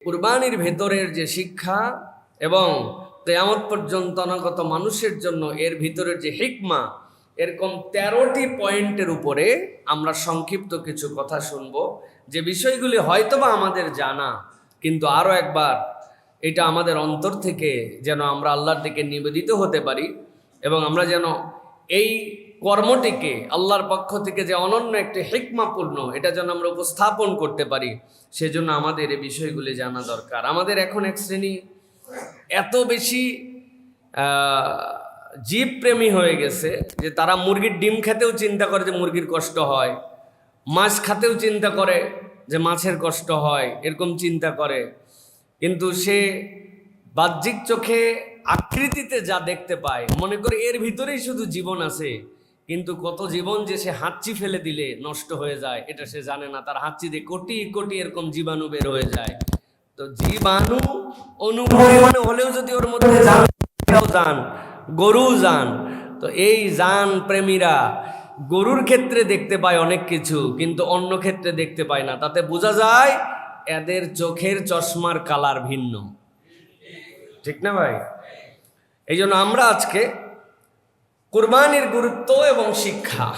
কুরবানির ভেতরের যে শিক্ষা এবং কিয়ামত পর্যন্ত অনাগত মানুষের জন্য এর ভিতরের যে হিকমা, এরকম 13টি পয়েন্টের উপরে আমরা সংক্ষিপ্ত কিছু কথা শুনব, যে বিষয়গুলি হয়তোবা আমাদের জানা, কিন্তু আরও একবার এটা আমাদের অন্তর থেকে যেন আমরা আল্লাহর দিকে নিবেদিত হতে পারি এবং আমরা যেন এই কর্মটিকে আল্লাহর পক্ষ থেকে যে অনন্য একটি হিকমাপূর্ণ, এটা যেন আমরা উপস্থাপন করতে পারি, সেজন্য আমাদের এই বিষয়গুলি জানা দরকার। আমাদের এখন এক শ্রেণী এত বেশি জীবপ্রেমী হয়ে গেছে যে তারা মুরগির ডিম খেতেও চিন্তা করে যে মুরগির কষ্ট হয়, মাছ খাতেও চিন্তা করে যে মাছের কষ্ট হয়, এরকম চিন্তা করে। কিন্তু সে বাহ্যিক চোখে আকৃতিতে যা দেখতে পায় মনে করে এর ভিতরেই শুধু জীবন আছে, কিন্তু কত জীবন যে সে হাঁচি ফেলে দিলে নষ্ট হয়ে যায় এটা সে জানে না। তার হাঁচি দিয়ে কোটি কোটি এরকম জীবাণু বের হয়ে যায়। তো জীবাণু অনুপরিমাণে হলেও যদি ওর মধ্যে যান, গরু যান, তো এই যান প্রেমীরা গরুর ক্ষেত্রে দেখতে পায় অনেক কিছু, কিন্তু অন্য ক্ষেত্রে দেখতে পায় না। তাতে বোঝা যায় এদের চোখের চশমার কালার ভিন্ন, ঠিক না ভাই? এই জন্য আমরা আজকে কুরবানির গুরুত্ব এবং শিক্ষা,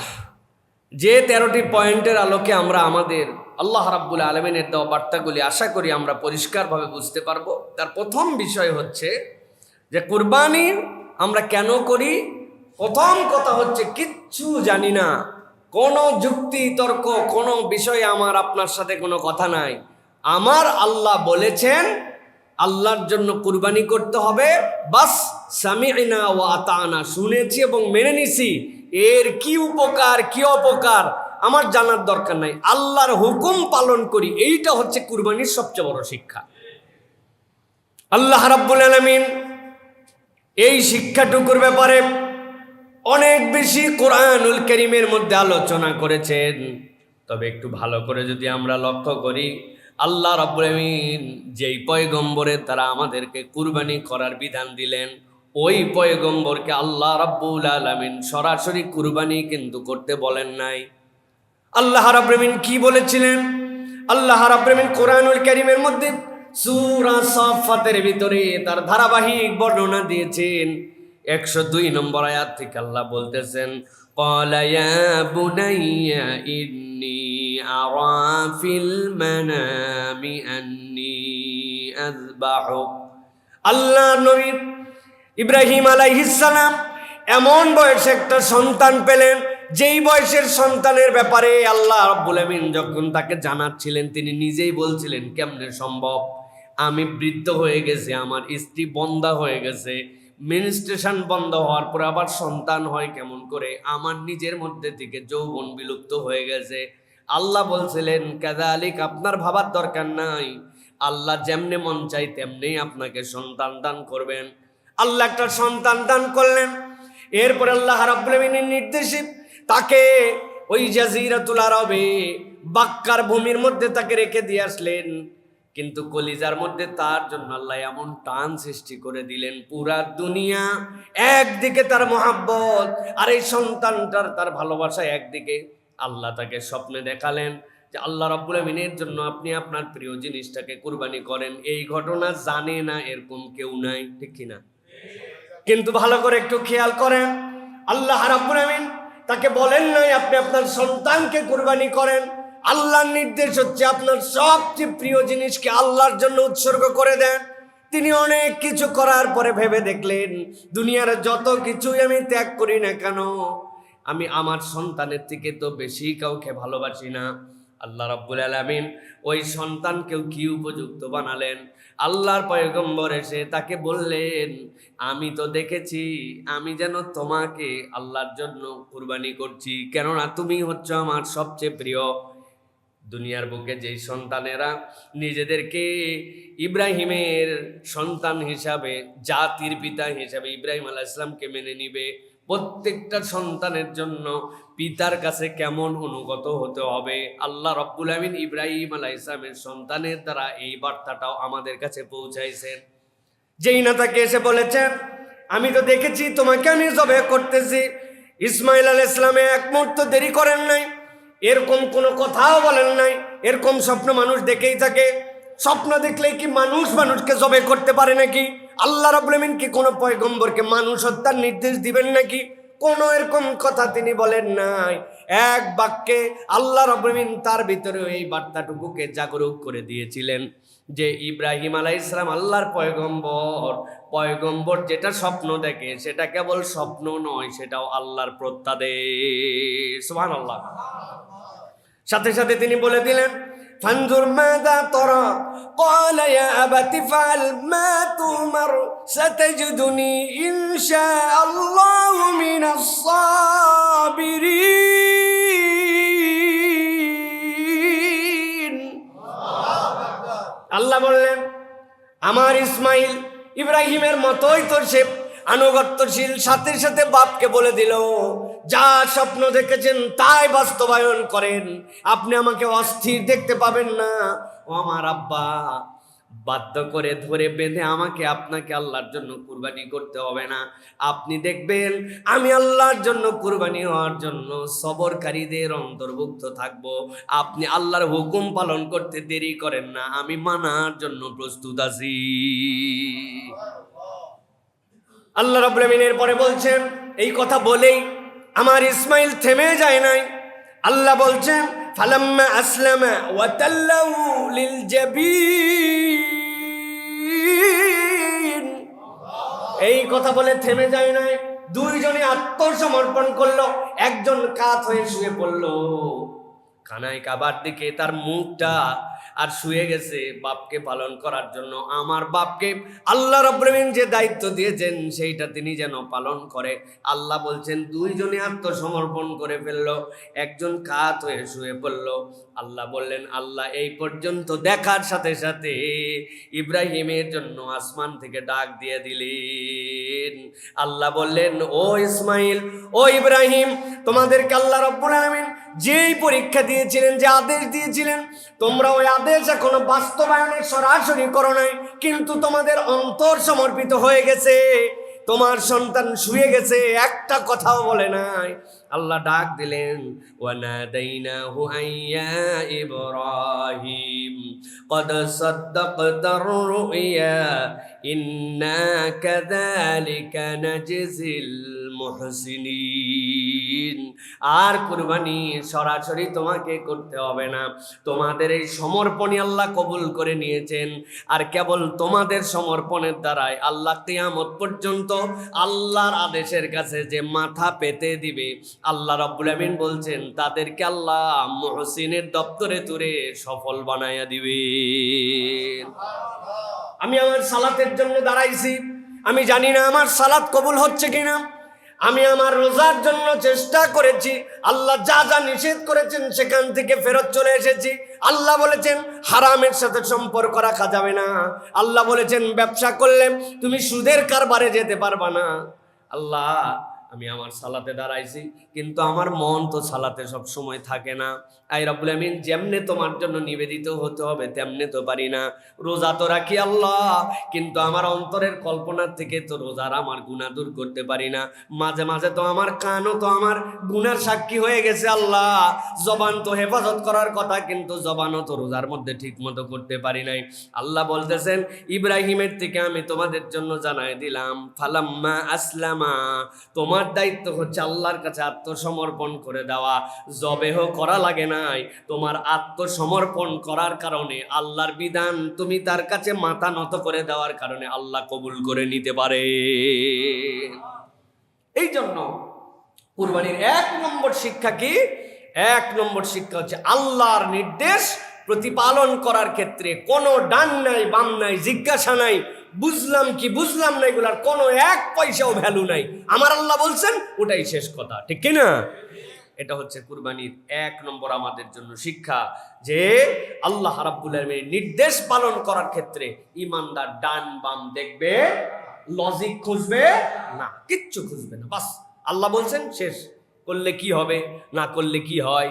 যে 13টি পয়েন্টের আলোকে আমরা আমাদের আল্লাহ রাব্বুল আলামিনের দেওয়া বার্তাগুলি আশা করি আমরা পরিষ্কারভাবে বুঝতে পারবো। তার প্রথম বিষয় হচ্ছে যে কুরবানি আমরা কেন করি। প্রথম কথা হচ্ছে কিচ্ছু জানি না, কোনো যুক্তি তর্ক কোনো বিষয়ে আমার আপনার সাথে কোনো কথা নাই। আমার আল্লাহ বলেছেন আল্লাহর জন্য কুরবানি করতে হবে, বাস সামি'না ওয়া আতা'না, শুনেছি এবং মেনে নিছি। এর কি উপকার কি অপকার আমার জানার দরকার নাই, আল্লাহর হুকুম পালন করি, এইটা হচ্ছে কুরবানির সবচেয়ে বড় শিক্ষা। আল্লাহ রাব্বুল আলামিন এই শিক্ষাটুকুর ব্যাপারে অনেক বেশি কোরআনুল কারীমের মধ্যে আলোচনা করেছেন। তবে একটু ভালো করে যদি আমরা লক্ষ্য করি, আল্লাহ রাব্বুল আলামিন যেই পয়গম্বরের দ্বারা আমাদেরকে কুরবানি করার বিধান দিলেন, ওই পয়গম্বরকে আল্লাহ রাব্বুল আলামিন সরাসরি কুরবানি কিন্তু করতে বলেন নাই। আল্লাহ রাব্বুল আলামিন কি বলেছিলেন? আল্লাহ রাব্বুল আলামিন কোরআনুল কারীমের মধ্যে সূরা সাফফাতের ভিতরে তার ধারাবাহিক বর্ণনা দিয়েছেন। 102 নম্বর আয়াত থেকে আল্লাহ বলতেছেন, ক্বালা ইয়া বুনাইয়া ইন্নী আরা ফিল মানামি আন্নী আযবাহু। আল্লাহ নবী ইব্রাহিম আলাইহিস সালাম এমন বয়সে একটা সন্তান পেলেন, যেই বয়সের সন্তানের ব্যাপারে আল্লাহ রাব্বুল আলামিন যখন তাকে জানাচ্ছিলেন, তিনি নিজেই বলছিলেন কেমনে সম্ভব, আমি বৃদ্ধ হয়ে গেছে, আমার স্ত্রী বন্ধা হয়ে গেছে, মেনস্ট্রেশন বন্ধ হওয়ার পর আবার সন্তান হয় কেমন করে, আমার নিজের মধ্যে থেকে যৌবন বিলুপ্ত হয়ে গেছে। আল্লাহ বলছিলেন কাযালিক, আপনার ভাবার দরকার নাই, আল্লাহ যেমনে মন চাই তেমনেই আপনাকে সন্তান দান করবেন। আল্লাহ একটা সন্তান দান করলেন। এরপর আল্লাহ রাব্বুল আলামিনের নির্দেশে তাকে ওই জাজিরাতুল আরবে বাক্কার ভূমির মধ্যে তাকে রেখে দিয়ে আসলেন। কিন্তু কলিজার মধ্যে তার জন্য আল্লাহ এমন টান সৃষ্টি করে দিলেন, পুরা দুনিয়া একদিকে তার মহাব্বত আর এই সন্তানটার তার ভালোবাসা একদিকে। আল্লাহ তাকে স্বপ্নে দেখালেন যে আল্লাহ রাব্বুল আলামিনের জন্য আপনি আপনার প্রিয় জিনিসটাকে কুরবানি করেন। এই ঘটনা জানে না এরকম কেউ নাই, ঠিক কিনা? কিন্তু ভালো করে একটু খেয়াল করেন, আল্লাহ রাব্বুল আলামিন তাকে বলেন নাই আপনি আপনার সন্তানকে কুরবানি করেন। আল্লাহর নির্দেশ হচ্ছে আপনার সবচেয়ে প্রিয় জিনিসকে আল্লাহর জন্য উৎসর্গ করে দেন। তিনি অনেক কিছু করার পরে ভেবে দেখলেন, দুনিয়ার যত কিছুই আমি ত্যাগ করি না কেন, আমি আমার সন্তানের থেকে তো বেশি কাউকে ভালোবাসি না। আল্লাহ রাব্বুল আলামিন ওই সন্তানকেও কি উপযুক্ত বানালেন। আল্লাহর পয়গম্বর এসে তাকে বললেন, আমি তো দেখেছি আমি যেন তোমাকে আল্লাহর জন্য কুরবানি করছি, কেননা তুমি হচ্ছ আমার সবচেয়ে প্রিয়। দুনিয়ার বুকে যেই সন্তানেরা নিজেদেরকে ইব্রাহিমের সন্তান হিসাবে, জাতির পিতা হিসাবে ইব্রাহিম আলাইহিস সালামকে মেনে নিবে, প্রত্যেকটা সন্তানের জন্য পিতার কাছে কেমন অনুগত হতে হবে, আল্লাহ রাব্বুল আলামিন ইব্রাহিম আলাইহিস সালামের সন্তানের দ্বারা এই বার্তাটাও আমাদের কাছে পৌঁছাইছেন। যেই না তাকে এসে বলেছেন, আমি তো দেখেছি তোমাকে আমি জবে করতেছি। ইসমাইল আলাইহিস সালাম এক মুহূর্ত দেরি করেন নাই, এরকম কোনো কথাও বলেন নাই। এরকম স্বপ্ন মানুষ দেখেই থাকে। স্বপ্ন দেখলে কি মানুষ মানুষকে জবে করতে পারে নাকি? আল্লাহ রাব্বুল আমিন কি কোনো পয়গম্বরকে মানুষ হত্যার নির্দেশ দিবেন নাকি? কোনো এরকম কথা তিনি বলেন নাই। এক বাক্যে আল্লাহ রাব্বুল আমিন তার ভিতরে এই বার্তাটুকুকে জাগরুক করে দিয়েছিলেন যে ইব্রাহিম আলাইহিস সালাম আল্লাহর পয়গম্বর। পয়গম্বর যেটা স্বপ্ন দেখে সেটা কেবল স্বপ্ন নয়, সেটাও আল্লাহর প্রত্যাদেশ। সুবহানাল্লাহ। সাথে সাথে তিনি বলে দিলেন, ফানজুর মাযা তারা ক্বালা ইয়া আবাতি ফাআল মা তুমার সাতাজিদুনি ইনশাআল্লাহু মিনাস সাবিরিন। আল্লাহ বললেন, আমার ইসমাইল ইব্রাহিমের মতোই তো সে আনুগত্যশীল। সাথে সাথে বাপকে বলে দিল, যা স্বপ্ন দেখেছেন তাই বাস্তবায়ন করেন, আপনি আমাকে অস্থির দেখতে পাবেন না। ও আমার আব্বা, বাধ্য করে ধরে বেঁধে আমাকে আপনাকে আল্লাহর জন্য কুরবানি করতে হবে না। আপনি দেখবেন আমি আল্লাহর জন্য কুরবানি হওয়ার জন্য সবরকারীদের অন্তর্ভুক্ত থাকব। আপনি আল্লাহর হুকুম পালন করতে দেরি করেন না, আমি মানার জন্য প্রস্তুত আছি। আল্লাহ রাব্বুল আমিনের পরে বলছেন, এই কথা বলেই আমার ইসমাইল থেমে যায় নাই। আল্লাহ বলছেন, ফালাম্মা আসলামা ওয়া তাল্লাহু লিল জাবিন। এই কথা বলে থেমে যায় নাই, দুইজনে আত্মসমর্পণ করলো। একজন কাত হয়ে শুয়ে পড়লো কানায় কাবার দিকে, তার মুখটা আর শুয়ে গেছে বাপকে পালন করার জন্য। আমার বাপকে আল্লাহ রাব্বুল আমিন যে দায়িত্ব দিয়েছেন সেইটা তিনি যেন পালন করে। আল্লাহ বলছেন দুইজনে আত্মসমর্পণ করে ফেললো, একজন কাত হয়ে শুয়ে পড়লো। আল্লাহ বললেন, আল্লাহ এই পর্যন্ত দেখার সাথে সাথে ইব্রাহিমের জন্য আসমান থেকে ডাক দিয়ে দিলেন। আল্লাহ বললেন, ও ইসমাইল, ও ইব্রাহিম, তোমাদেরকে আল্লাহ রাব্বুল আমিন যেই পরীক্ষা দিয়েছিলেন, যে আদেশ দিয়েছিলেন, তোমরা ওই আদেশ এখনো বাস্তবায়নের সরাসরি করো নাই, কিন্তু তোমাদের অন্তর সমর্পিত হয়ে গেছে। তোমার সন্তান শুয়ে গেছে, একটা কথাও বলে নাই। আল্লাহ ডাক দিলেন, ওয়ানাদাইনাহু আইয়া ইব্রাহিম ক্বাদ সাদ্দাকতার রুইয়া ইন্না কাযালিকা নাজজিল মুহসিনিন। আর কুরবানি সরাসরি তোমাকে করতে হবে না, তোমাদের এই সমর্পণই আল্লাহ কবুল করে নিয়েছেন। আর কেবল তোমাদের সমর্পণের দ্বারাই আল্লাহ কিয়ামত পর্যন্ত আল্লাহর আদেশের কাছে যে মাথা পেতে দিবে, আল্লাহ রাব্বুল আমিন বলছেন তাদেরকে আল্লাহ মুহসিনের দপ্তরে তুলে সফল বানায়া দিবে। আমি আমার সালাতের জন্য দাঁড়াইছি, আমি জানি না আমার সালাত কবুল হচ্ছে কিনা। আমি আমার রোজার জন্য চেষ্টা করেছি, আল্লাহ যা যা নিষেধ করেছেন সেখান থেকে ফেরত চলে এসেছি। আল্লাহ বলেছেন হারামের সাথে সম্পর্ক রাখা যাবে না। আল্লাহ বলেছেন ব্যবসা করলে তুমি সুদের কারবারে যেতে পারবা না। আল্লাহ, আমি আমার সালাতে দাঁড়াইছি, কিন্তু আমার মন তো সালাতে সব সময় থাকে না। আই রাব্বুল আমিন, যেমনে তোমার জন্য নিবেদিত হতে হবে তেমনে তো পারি না। রোজা তো রাখি আল্লাহ, কিন্তু আমার অন্তরের কল্পনার থেকে তো রোজার আমার গুনাহ দূর করতে পারি না। মাঝে মাঝে তো আমার কানও তো আমার গুনার সাক্ষী হয়ে গেছে আল্লাহ। জবান তো হেফাজত করার কথা, কিন্তু জবানও তো রোজার মধ্যে ঠিক মতো করতে পারি নাই। আল্লাহ বলতেছেন, ইব্রাহিমের থেকে আমি তোমাদের জন্য জানাই দিলাম, ফালাম্মা আসলামা, তোমার দায়িত্ব হচ্ছে আল্লাহর কাছে আত্মসমর্পণ করে দেওয়া। জবেহ করা লাগে নাই, তোমার আত্মসমর্পণ করার কারণে আল্লাহর বিধান তুমি তার কাছে মাথা নত করে দেওয়ার কারণে আল্লাহ কবুল করে নিতে পারে। এই জন্য কুরবানির 1 নম্বর শিক্ষা কি? 1 নম্বর শিক্ষা হচ্ছে আল্লাহর নির্দেশ প্রতিপালন করার ক্ষেত্রে কোনো ডান নাই বাম নাই, জিজ্ঞাসা নাই, বুঝলাম কি বুঝলাম না, এগুলার কোনো 1 পয়সাও ভ্যালু নাই। আমার আল্লাহ বলছেন ওটাই শেষ কথা, ঠিক কিনা? এটা হচ্ছে কুরবানির 1 নম্বর আমাদের জন্য শিক্ষা, যে আল্লাহ রাব্বুল আলামিনের নির্দেশ পালন করার ক্ষেত্রে ইমানদার ডান বাম দেখবে, লজিক খুঁজবে না, কিচ্ছু খুঁজবে না। বাস আল্লাহ বলছেন শেষ। করলে কি হবে, না করলে কি হয়,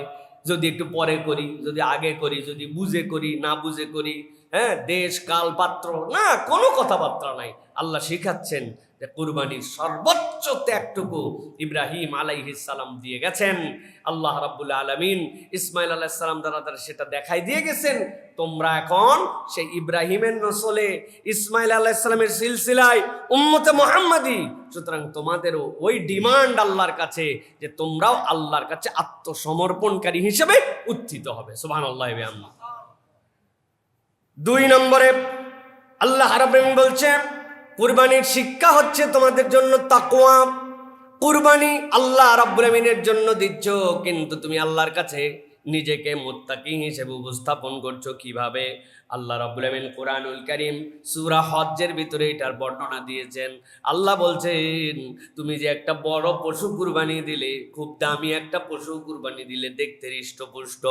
যদি একটু পরে করি, যদি আগে করি, যদি বুঝে করি, না বুঝে করি, হ্যাঁ দেশ কাল পাত্র না, কোনো কথাবার্তা নাই। আল্লাহ শিখাচ্ছেন যে কুরবানির সর্বোচ্চ ত্যাগটুকু ইব্রাহিম আলাইহিস সালাম দিয়ে গেছেন। আল্লাহ রাব্বুল আলামিন ইসমাইল আলাইহিস সালাম দ্বারা সেটা দেখাই দিয়ে গেছেন। তোমরা এখন সেই ইব্রাহিমের নসলে ইসমাইল আলাইহিস সালামের সিলসিলায় উম্মতে মুহাম্মাদি, সুতরাং তোমাদেরও ওই ডিমান্ড আল্লাহর কাছে যে তোমরাও আল্লাহর কাছে আত্মসমর্পণকারী হিসেবে উত্থিত হবে। সুবহানাল্লাহ। 2 নম্বরে আল্লাহ রাব্বুল আলামিন বলছেন কুরবানির শিক্ষা হচ্ছে তোমাদের জন্য তাকওয়া। কুরবানি আল্লাহ রাব্বুল আমিনের জন্য দিচ্ছ, কিন্তু তুমি আল্লাহর কাছে নিজেকে মুত্তাকি হিসেবে উপস্থাপন করছো কিভাবে? আল্লাহ রাব্বুল আমিন কোরআনুল কারীম সূরা হজ্জের ভিতরে এটার বর্ণনা দিয়েছেন। আল্লাহ বলছেন তুমি যে একটা বড় পশু কুরবানি দিলে, খুব দামি একটা পশু কুরবানি দিলে, দেখতে হৃষ্টপুষ্ট,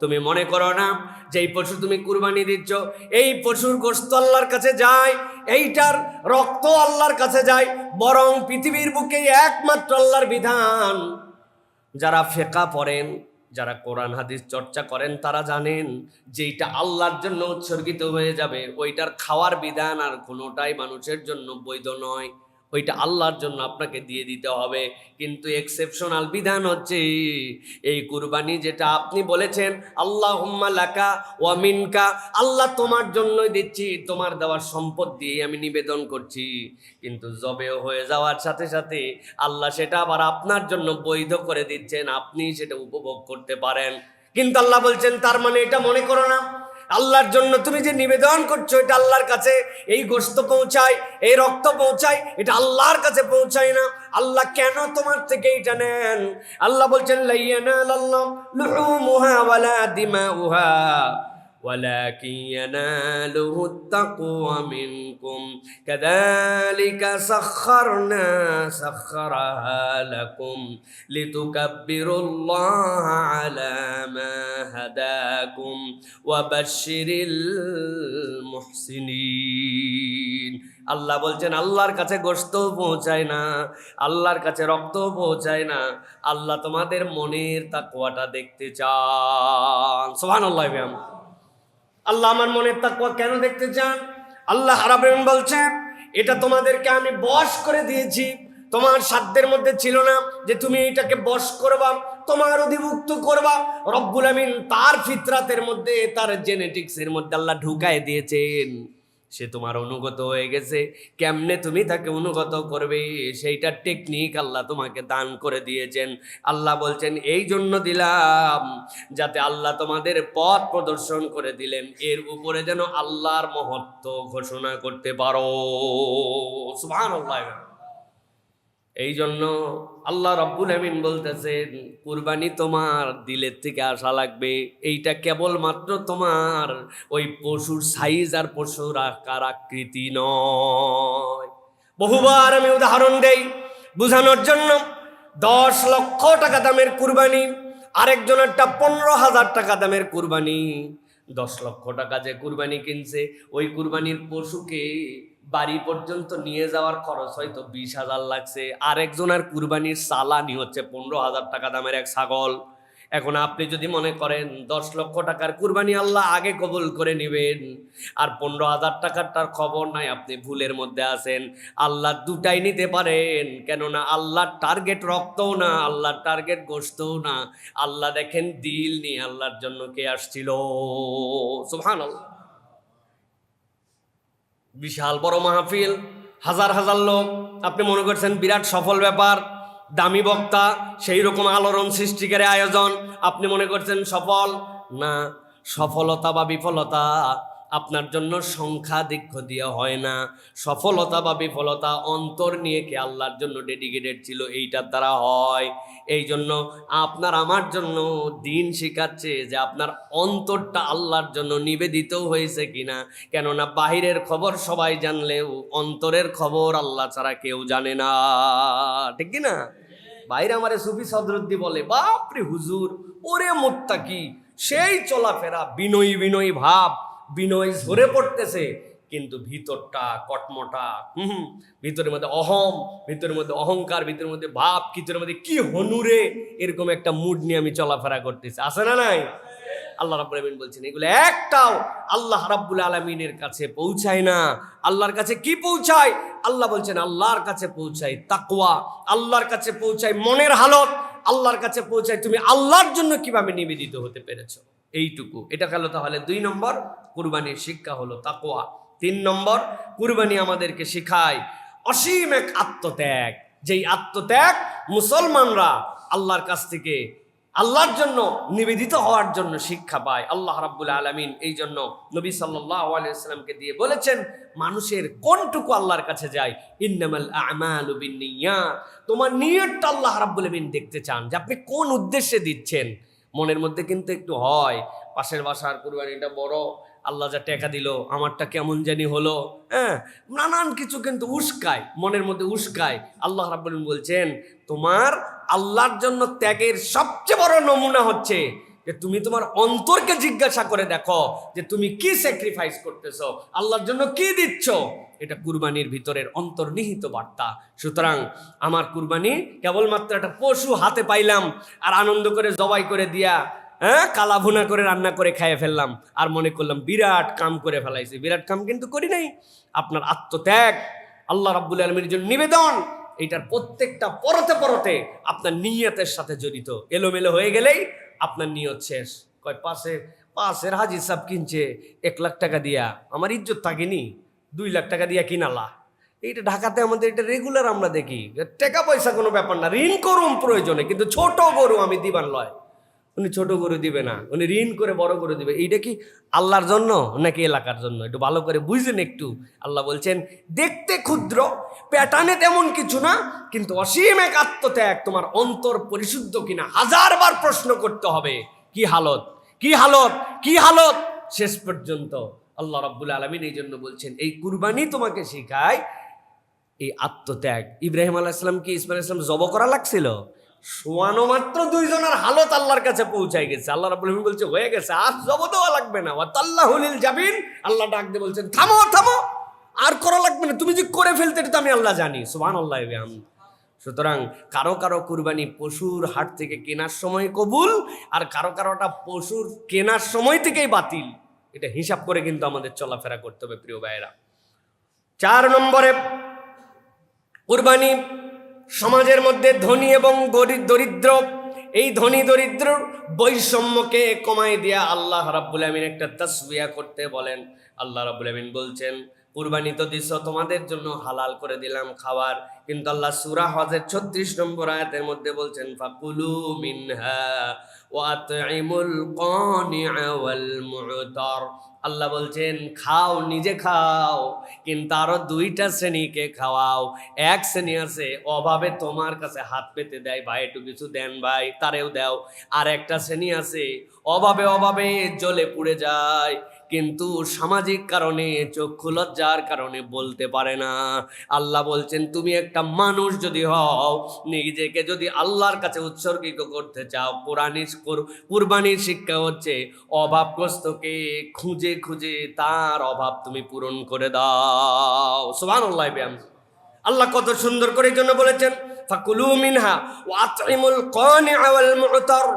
তুমি মনে করো না যে এই পশু তুমি কুরবানি দিচ্ছ এই পশুর গোশত আল্লাহর কাছে যায়, এইটার রক্ত আল্লাহর কাছে যায়। বরং পৃথিবীর বুকে একমাত্র আল্লাহর বিধান, যারা ফিকহ পড়েন, যারা কোরআন হাদিস চর্চা করেন, তারা জানেন যেটা আল্লাহর জন্য উৎসর্গিত হয়ে যাবে ওইটার খাওয়ার বিধান আর কোনোটাই মানুষের জন্য বৈধ নয়, ওইটা আল্লাহর জন্য আপনাকে দিয়ে দিতে হবে। কিন্তু এক্সেপশনাল বিধান হচ্ছে এই কুরবানি, যেটা আপনি বলেছেন আল্লাহুম্মা লাকা ওয়া মিনকা, আল্লাহ তোমার জন্যই দিচ্ছি, তোমার দেওয়ার সম্পদ দিয়ে আমি নিবেদন করছি। কিন্তু জবে হয়ে যাওয়ার সাথে সাথে আল্লাহ সেটা আবার আপনার জন্য বৈধ করে দিচ্ছেন, আপনি সেটা উপভোগ করতে পারেন। কিন্তু আল্লাহ বলছেন তার মানে এটা মনে করো না আল্লাহর জন্য তুমি যে নিবেদন করছো এটা আল্লাহর কাছে এই গোশত পৌঁছায়, এই রক্ত পৌঁছায়, এটা আল্লাহর কাছে পৌঁছায় না। আল্লাহ কেন তোমার থেকে এটা নেন? আল্লাহ বলছেন লা ইয়ানালাল্লাহু লুহুমুহা ওয়ালা দিমাউহা ওয়ালাকিন ইয়ানালুহুত তাকওয়া মিনকুম কাযালিকা সাখখারাহা লাকুম লিতুকাব্বিরুল্লাহা আলা মা হাদাকুম ওয়া বাশশিরিল মুহসিনিন। আল্লাহ বলছেন আল্লাহর কাছে গোশত পৌঁছায় না, আল্লাহর কাছে রক্ত পৌঁছায় না, আল্লাহ তোমাদের মনের তাকওয়াটা দেখতে চান। সুবহানাল্লাহ। আল্লাহ আমার মনের তাকওয়া কেন দেখতে চান? আল্লাহ রাব্বুল আলামিন বলছেন এটা তোমাদেরকে আমি বশ করে দিয়েছি, তোমার সাধ্যের মধ্যে ছিল না যে তুমি এটাকে বশ করবা, তোমার অধিভুক্ত করবা। রব্বুল আমিন তার ফিতরাতের মধ্যে, তার জেনেটিক্সের মধ্যে আল্লাহ ঢুকায় দিয়েছেন, সে তোমার অনুগত হয়ে গেছে। কেমনে তুমি তাকে অনুগত করবে সেইটা টেকনিক আল্লাহ তোমাকে দান করে দিয়েছেন। আল্লাহ বলছেন এই জন্য দিলাম যাতে আল্লাহ তোমাদের পথ প্রদর্শন করে দিলেন, এর উপরে যেন আল্লাহর মহত্ব ঘোষণা করতে পারো। সুবহানাল্লাহ। এই জন্য আল্লাহ রাব্বুল আমিন বলতেছেন কুরবানি তোমার দিলের থেকে আসা লাগবে। এইটা কেবলমাত্র তোমার ওই পশুর সাইজ আর পশুর আকার আকৃতি নয়। বহুবার আমি উদাহরণ দেই বোঝানোর জন্য। 10 লক্ষ টাকা দামের কুরবানি, আরেকজনেরটা 15,000 টাকা দামের কুরবানি। 10 লক্ষ টাকা যে কুরবানি কিনছে ওই কুরবানির পশুকে বাড়ি পর্যন্ত নিয়ে যাওয়ার খরচ হয়তো 20,000 লাগছে, আরেকজনের কুরবানির চালানি হচ্ছে 15,000 টাকা দামের এক ছাগল। এখন আপনি যদি মনে করেন 10 লক্ষ টাকার কুরবানি আল্লাহ আগে কবুল করে নেবেন আর 15,000 টাকারটার খবর নাই, আপনি ভুলের মধ্যে আছেন। আল্লাহ দুটাই নিতে পারেন, কেননা আল্লাহর টার্গেট রক্তও না, আল্লাহর টার্গেট গোশতও না। আল্লাহ দেখেন দিল নিয়ে আল্লাহর জন্য কে আসছিল। সুবহানাল্লাহ। বিশাল বড় মাহফিল, হাজার হাজার লোক, আপনি মনে করছেন বিরাট সফল ব্যাপার, দামি বক্তা, সেই রকম আলোড়ন সৃষ্টিকারী আয়োজন, আপনি মনে করছেন সফল না। সফলতা বা বিফলতা আপনার জন্য সংখ্যা দীর্ঘ দিয়ে হয় না। সফলতা বা বিফলতা অন্তর নিয়ে কে আল্লাহর জন্য ডেডিকেটেড ছিল এইটার দ্বারা হয়। এই জন্য আপনার আমার জন্য দিন শেখাচ্ছে যে আপনার অন্তরটা আল্লাহর জন্য নিবেদিত হয়েছে কিনা। কেননা বাহিরের খবর সবাই জানলেও অন্তরের খবর আল্লাহ ছাড়া কেউ জানে না, ঠিক কিনা? বাইরে আমারে সুফি সদরুদ্দি বলে বাপরে হুজুর ওরে মুত্তাকি, সেই চলাফেরা, বিনয়ী বিনয়ী ভাব, বিনয় ঝরে পড়তেছে, কিন্তু ভিতরটা কটমটা, ভিতরের মধ্যে ভিতরের মধ্যে অহংকার, ভিতরের মধ্যে ভাব, ভিতরের মধ্যে কি হনুরে, এরকম একটা মুড নিয়ে আমি চলাফেরা করতেছি। আছে না নাই? আল্লাহ রাব্বুল আলামিন বলছেন এগুলো একটাও আল্লাহ রাব্বুল আলামিনের কাছে পৌঁছায় না। আল্লাহর কাছে কি পৌঁছায়? আল্লাহ বলছেন আল্লাহর কাছে পৌঁছায় তাকওয়া, আল্লাহর কাছে পৌঁছায় মনের হালত, আল্লাহর কাছে পৌঁছায় তুমি আল্লাহর জন্য কিভাবে নিবেদিত হতে পেরেছো, এইটুকু। এটা গেল তাহলে 2 নম্বর কুরবানির শিক্ষা হলো তাকওয়া। 3 নম্বর কুরবানি আমাদেরকে শেখায় অসীম এক আত্মত্যাগ, যেই আত্মত্যাগ মুসলমানরা আল্লাহর কাছ থেকে আল্লাহর জন্য নিবেদিত হওয়ার জন্য শিক্ষা পায়। আল্লাহ রাব্বুল আলামিন এই জন্য নবী সাল্লাল্লাহু আলাইহি ওয়াসাল্লামকে দিয়ে বলেছেন মানুষের কোনটুকু আল্লাহর কাছে যায়, ইন্নামাল আ'মালু বিন্নিয়াত, তোমার নিয়তটা আল্লাহ রাব্বুল আলামিন দেখতে চান যে আপনি কোন উদ্দেশ্যে দিচ্ছেন। মনের মধ্যে কিন্তু একটু হয় পাশের বাসার কুরবানিটা বড়, আল্লাহ যা টাকা দিল আমারটা কেমন জানি হলো, হ্যাঁ, নানান কিছু কিন্তু উস্কায়, মনের মধ্যে উস্কায়। আল্লাহ রাব্বুল আলামিন বলছেন তোমার আল্লাহর জন্য ত্যাগের সবচেয়ে বড় নমুনা হচ্ছে যে তুমি তোমার অন্তরকে জিজ্ঞাসা করে দেখো যে তুমি কি স্যাক্রিফাইস করতেছো, আল্লাহর জন্য কি দিচ্ছ। এটা কুরবানির ভিতরের অন্তর্নিহিত বার্তা। সুতরাং আমার কুরবানি কেবলমাত্র একটা পশু হাতে পাইলাম আর আনন্দ করে জবাই করে দিয়া, হ্যাঁ, কালা ভুনা করে রান্না করে খাইয়ে ফেললাম আর মনে করলাম বিরাট কাম করে ফেলাইছি। বিরাট কাম কিন্তু করি নাই। আপনার আত্মত্যাগ, আল্লাহ রাব্বুল আলামিনের জন্য নিবেদন, এইটার প্রত্যেকটা পরতে পরতে আপনার নিয়তের সাথে জড়িত। এলোমেলো হয়ে গেলেই আপনার নিয়ত শেষ। কয় পাশের হাজির সাহেব কিনছে 1 লাখ টাকা দিয়া, আমার ইজ্জত থাকেনি, 2 লাখ টাকা দিয়া কিনালা। এইটা ঢাকাতে আমাদের এটা রেগুলার আমরা দেখি। টাকা পয়সা কোনো ব্যাপার না, ঋণ করুন প্রয়োজনে, কিন্তু ছোট গরু আমি দিবার লয়। উনি ছোট গরু দিবে না, উনি ঋণ করে বড় গরু দিবে। এইটা কি আল্লাহর জন্য নাকি এলাকার জন্য? একটু ভালো করে বুঝলেন একটু। আল্লাহ বলছেন দেখতে ক্ষুদ্র, প্যাটার্নে তেমন কিছু না, কিন্তু অসীম এক আত্মত্যাগ। তোমার অন্তর পরিশুদ্ধ কিনা 1000 বার প্রশ্ন করতে হবে। কি হালত, কি হালত, কি হালত, শেষ পর্যন্ত আল্লাহ রাব্বুল আলামিন এই জন্য বলছেন এই কুরবানি তোমাকে শেখায় এই আত্মত্যাগ। ইব্রাহিম আলাইহিস সালাম কি ইসমাইল আলাইহিস সালাম জব করা লাগছিল? শোয়ানো মাত্র 2 জনের হালত আল্লাহর কাছে পৌঁছায় গেছে। আল্লাহ রাব্বুল আলামিন বলছে হয়ে গেছে, আর জব দেওয়া লাগবে না। ওয়াতাল্লাহু লিল জাবিন, আল্লাহ ডাক দিয়ে বলছেন থামো থামো, আর করা লাগবে না, তুমি যে করে ফেলতে এটা তো আমি আল্লাহ জানি। সুবহানাল্লাহ। সুতরাং কারো কারো কুরবানি পশুর হাট থেকে কেনার সময় কবুল, আর কারো কারোটা পশুর কেনার সময় থেকেই বাতিল। এটা হিসাব করে কিন্তু আমাদের চলাফেরা করতে হবে প্রিয় ভাইয়েরা। 4 নম্বরে কুরবানি সমাজের মধ্যে ধনী এবং দরিদ্র, এই ধনী দরিদ্র বৈষম্যকে কমায় দিয়া আল্লাহ রাব্বুল আলামিন একটা তাসবিয়া করতে বলেন। আল্লাহ রাব্বুল আলামিন বলছেন কুরবানি তো দিছো, তোমাদের জন্য হালাল করে দিলাম খাবার, কিন্তু আল্লাহ সূরা হজের 36 নম্বর আয়াতের মধ্যে বলছেন ফাকুলু মিনহা ওয়া আতইমুল কানিআ ওয়াল মু'তার। আল্লাহ বলছেন খাও, নিজে খাও, কিন্তু আরো 2টা শ্রেণীকে খাওয়াও। এক শ্রেণী আছে অভাবে তোমার কাছে হাত পেতে দেয়, ভাই একটু কিছু দেন ভাই, তারেও দাও। আর একটা শ্রেণী আছে অভাবে অভাবে জ্বলে পুড়ে যায়, কিন্তু সামাজিক কারণে, চক্ষু লজ্জার কারণে বলতে পারে না। আল্লাহ বলছেন তুমি একটা মানুষ যদি হও, নিজেকে যদি আল্লাহর কাছে উৎসর্গিত করতে চাও, কুরবানির শিক্ষা হচ্ছে অভাবগ্রস্তকে খুঁজে খুঁজে তার অভাব তুমি পূরণ করে দাও। সুবহানাল্লাহ। আল্লাহ কত সুন্দর করে এই জন্য বলেছেন ফাকুলু মিনহা ওয়া আতইমুল কানিআ ওয়াল মু'তার।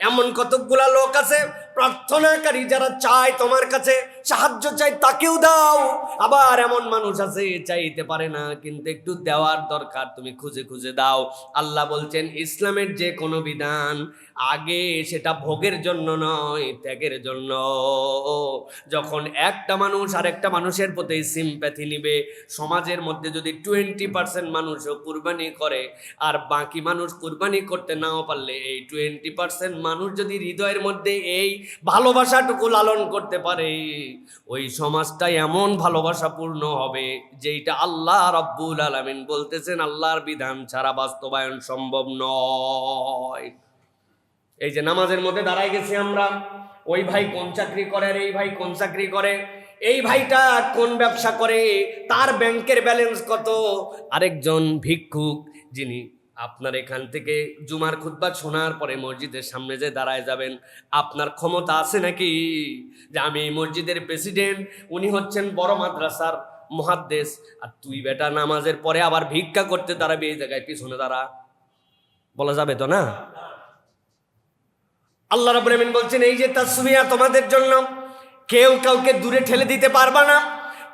এমন কতগুলা লোক আছে প্রার্থনাকারী, যারা চায় তোমার কাছে সাহায্য চায়, তাকেও দাও। আবার এমন মানুষ আছে চাইতে পারে না, কিন্তু একটু দেওয়ার দরকার, তুমি খুঁজে খুঁজে দাও। আল্লাহ বলছেন ইসলামের যে কোনো বিধান আগে সেটা ভোগের জন্য নয়, ত্যাগের জন্য। যখন একটা মানুষ আর একটা মানুষের প্রতি সিম্প্যাথি নিবে, সমাজের মধ্যে যদি 20% মানুষও কুরবানি করে আর বাকি মানুষ কুরবানি করতে নাও পারলে, এই 20% মানুষ যদি হৃদয়ের মধ্যে এই ভালোবাসাটুকু লালন করতে পারে, ওই সমাজটা এমন ভালোবাসাপূর্ণ হবে যেটা আল্লাহ রাব্বুল আলামিন বলতেছেন আল্লাহর বিধান ছাড়া বাস্তবায়ন সম্ভব নয়। এই যে নামাজের মধ্যে দাঁড়াই গেছি আমরা, ওই ভাই কোন চাকরি করে আর এই ভাই কোন চাকরি করে, এই ভাইটা কোন ব্যবসা করে, তার ব্যাংকের ব্যালেন্স কত, আরেকজন ভিক্ষুক যিনি আপনার এখান থেকে জুমার খুতবা শোনার পরে মসজিদের সামনে যে দাঁড়ায় যাবেন, আপনার ক্ষমতা আছে নাকি যে আমি এই মসজিদের প্রেসিডেন্ট, উনি হচ্ছেন বড় মাদ্রাসার মুহাদ্দিস, আর তুই বেটা নামাজের পরে আবার ভিক্ষা করতে দাঁড়াবি এই জায়গায়, পিছনে দাঁড়া, বলা যাবে তো না? আল্লাহ রাব্বুল আলামিন বলছেন, এই যে তাসবিয়া তোমাদের জন্য, কেউ কাউকে দূরে ঠেলে দিতে পারবা না।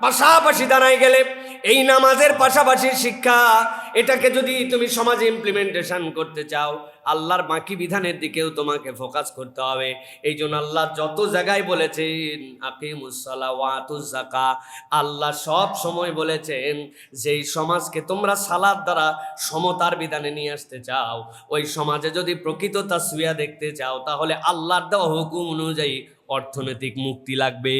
পাশাপাশি দাঁড়ায় গেলে এই নামাজের পাশাপাশি শিক্ষা, এটাকে যদি তুমি সমাজে ইমপ্লিমেন্টেশন করতে চাও, আল্লাহর বাকি বিধানের দিকেও তোমাকে ফোকাস করতে হবে। এই জন্য আল্লাহ যত জায়গায় বলেছেন আকিমুস সালাহ ওয়া আতুজ যাকাত, আল্লাহ সব সময় বলেছেন যেই সমাজকে তোমরা সালাত দ্বারা সমতার বিধানে নিয়ে আসতে চাও, ওই সমাজে যদি প্রকৃত তাসবিয়া দেখতে চাও, তাহলে আল্লাহর দেওয়া হুকুম অনুযায়ী অর্থনৈতিক মুক্তি লাগবে।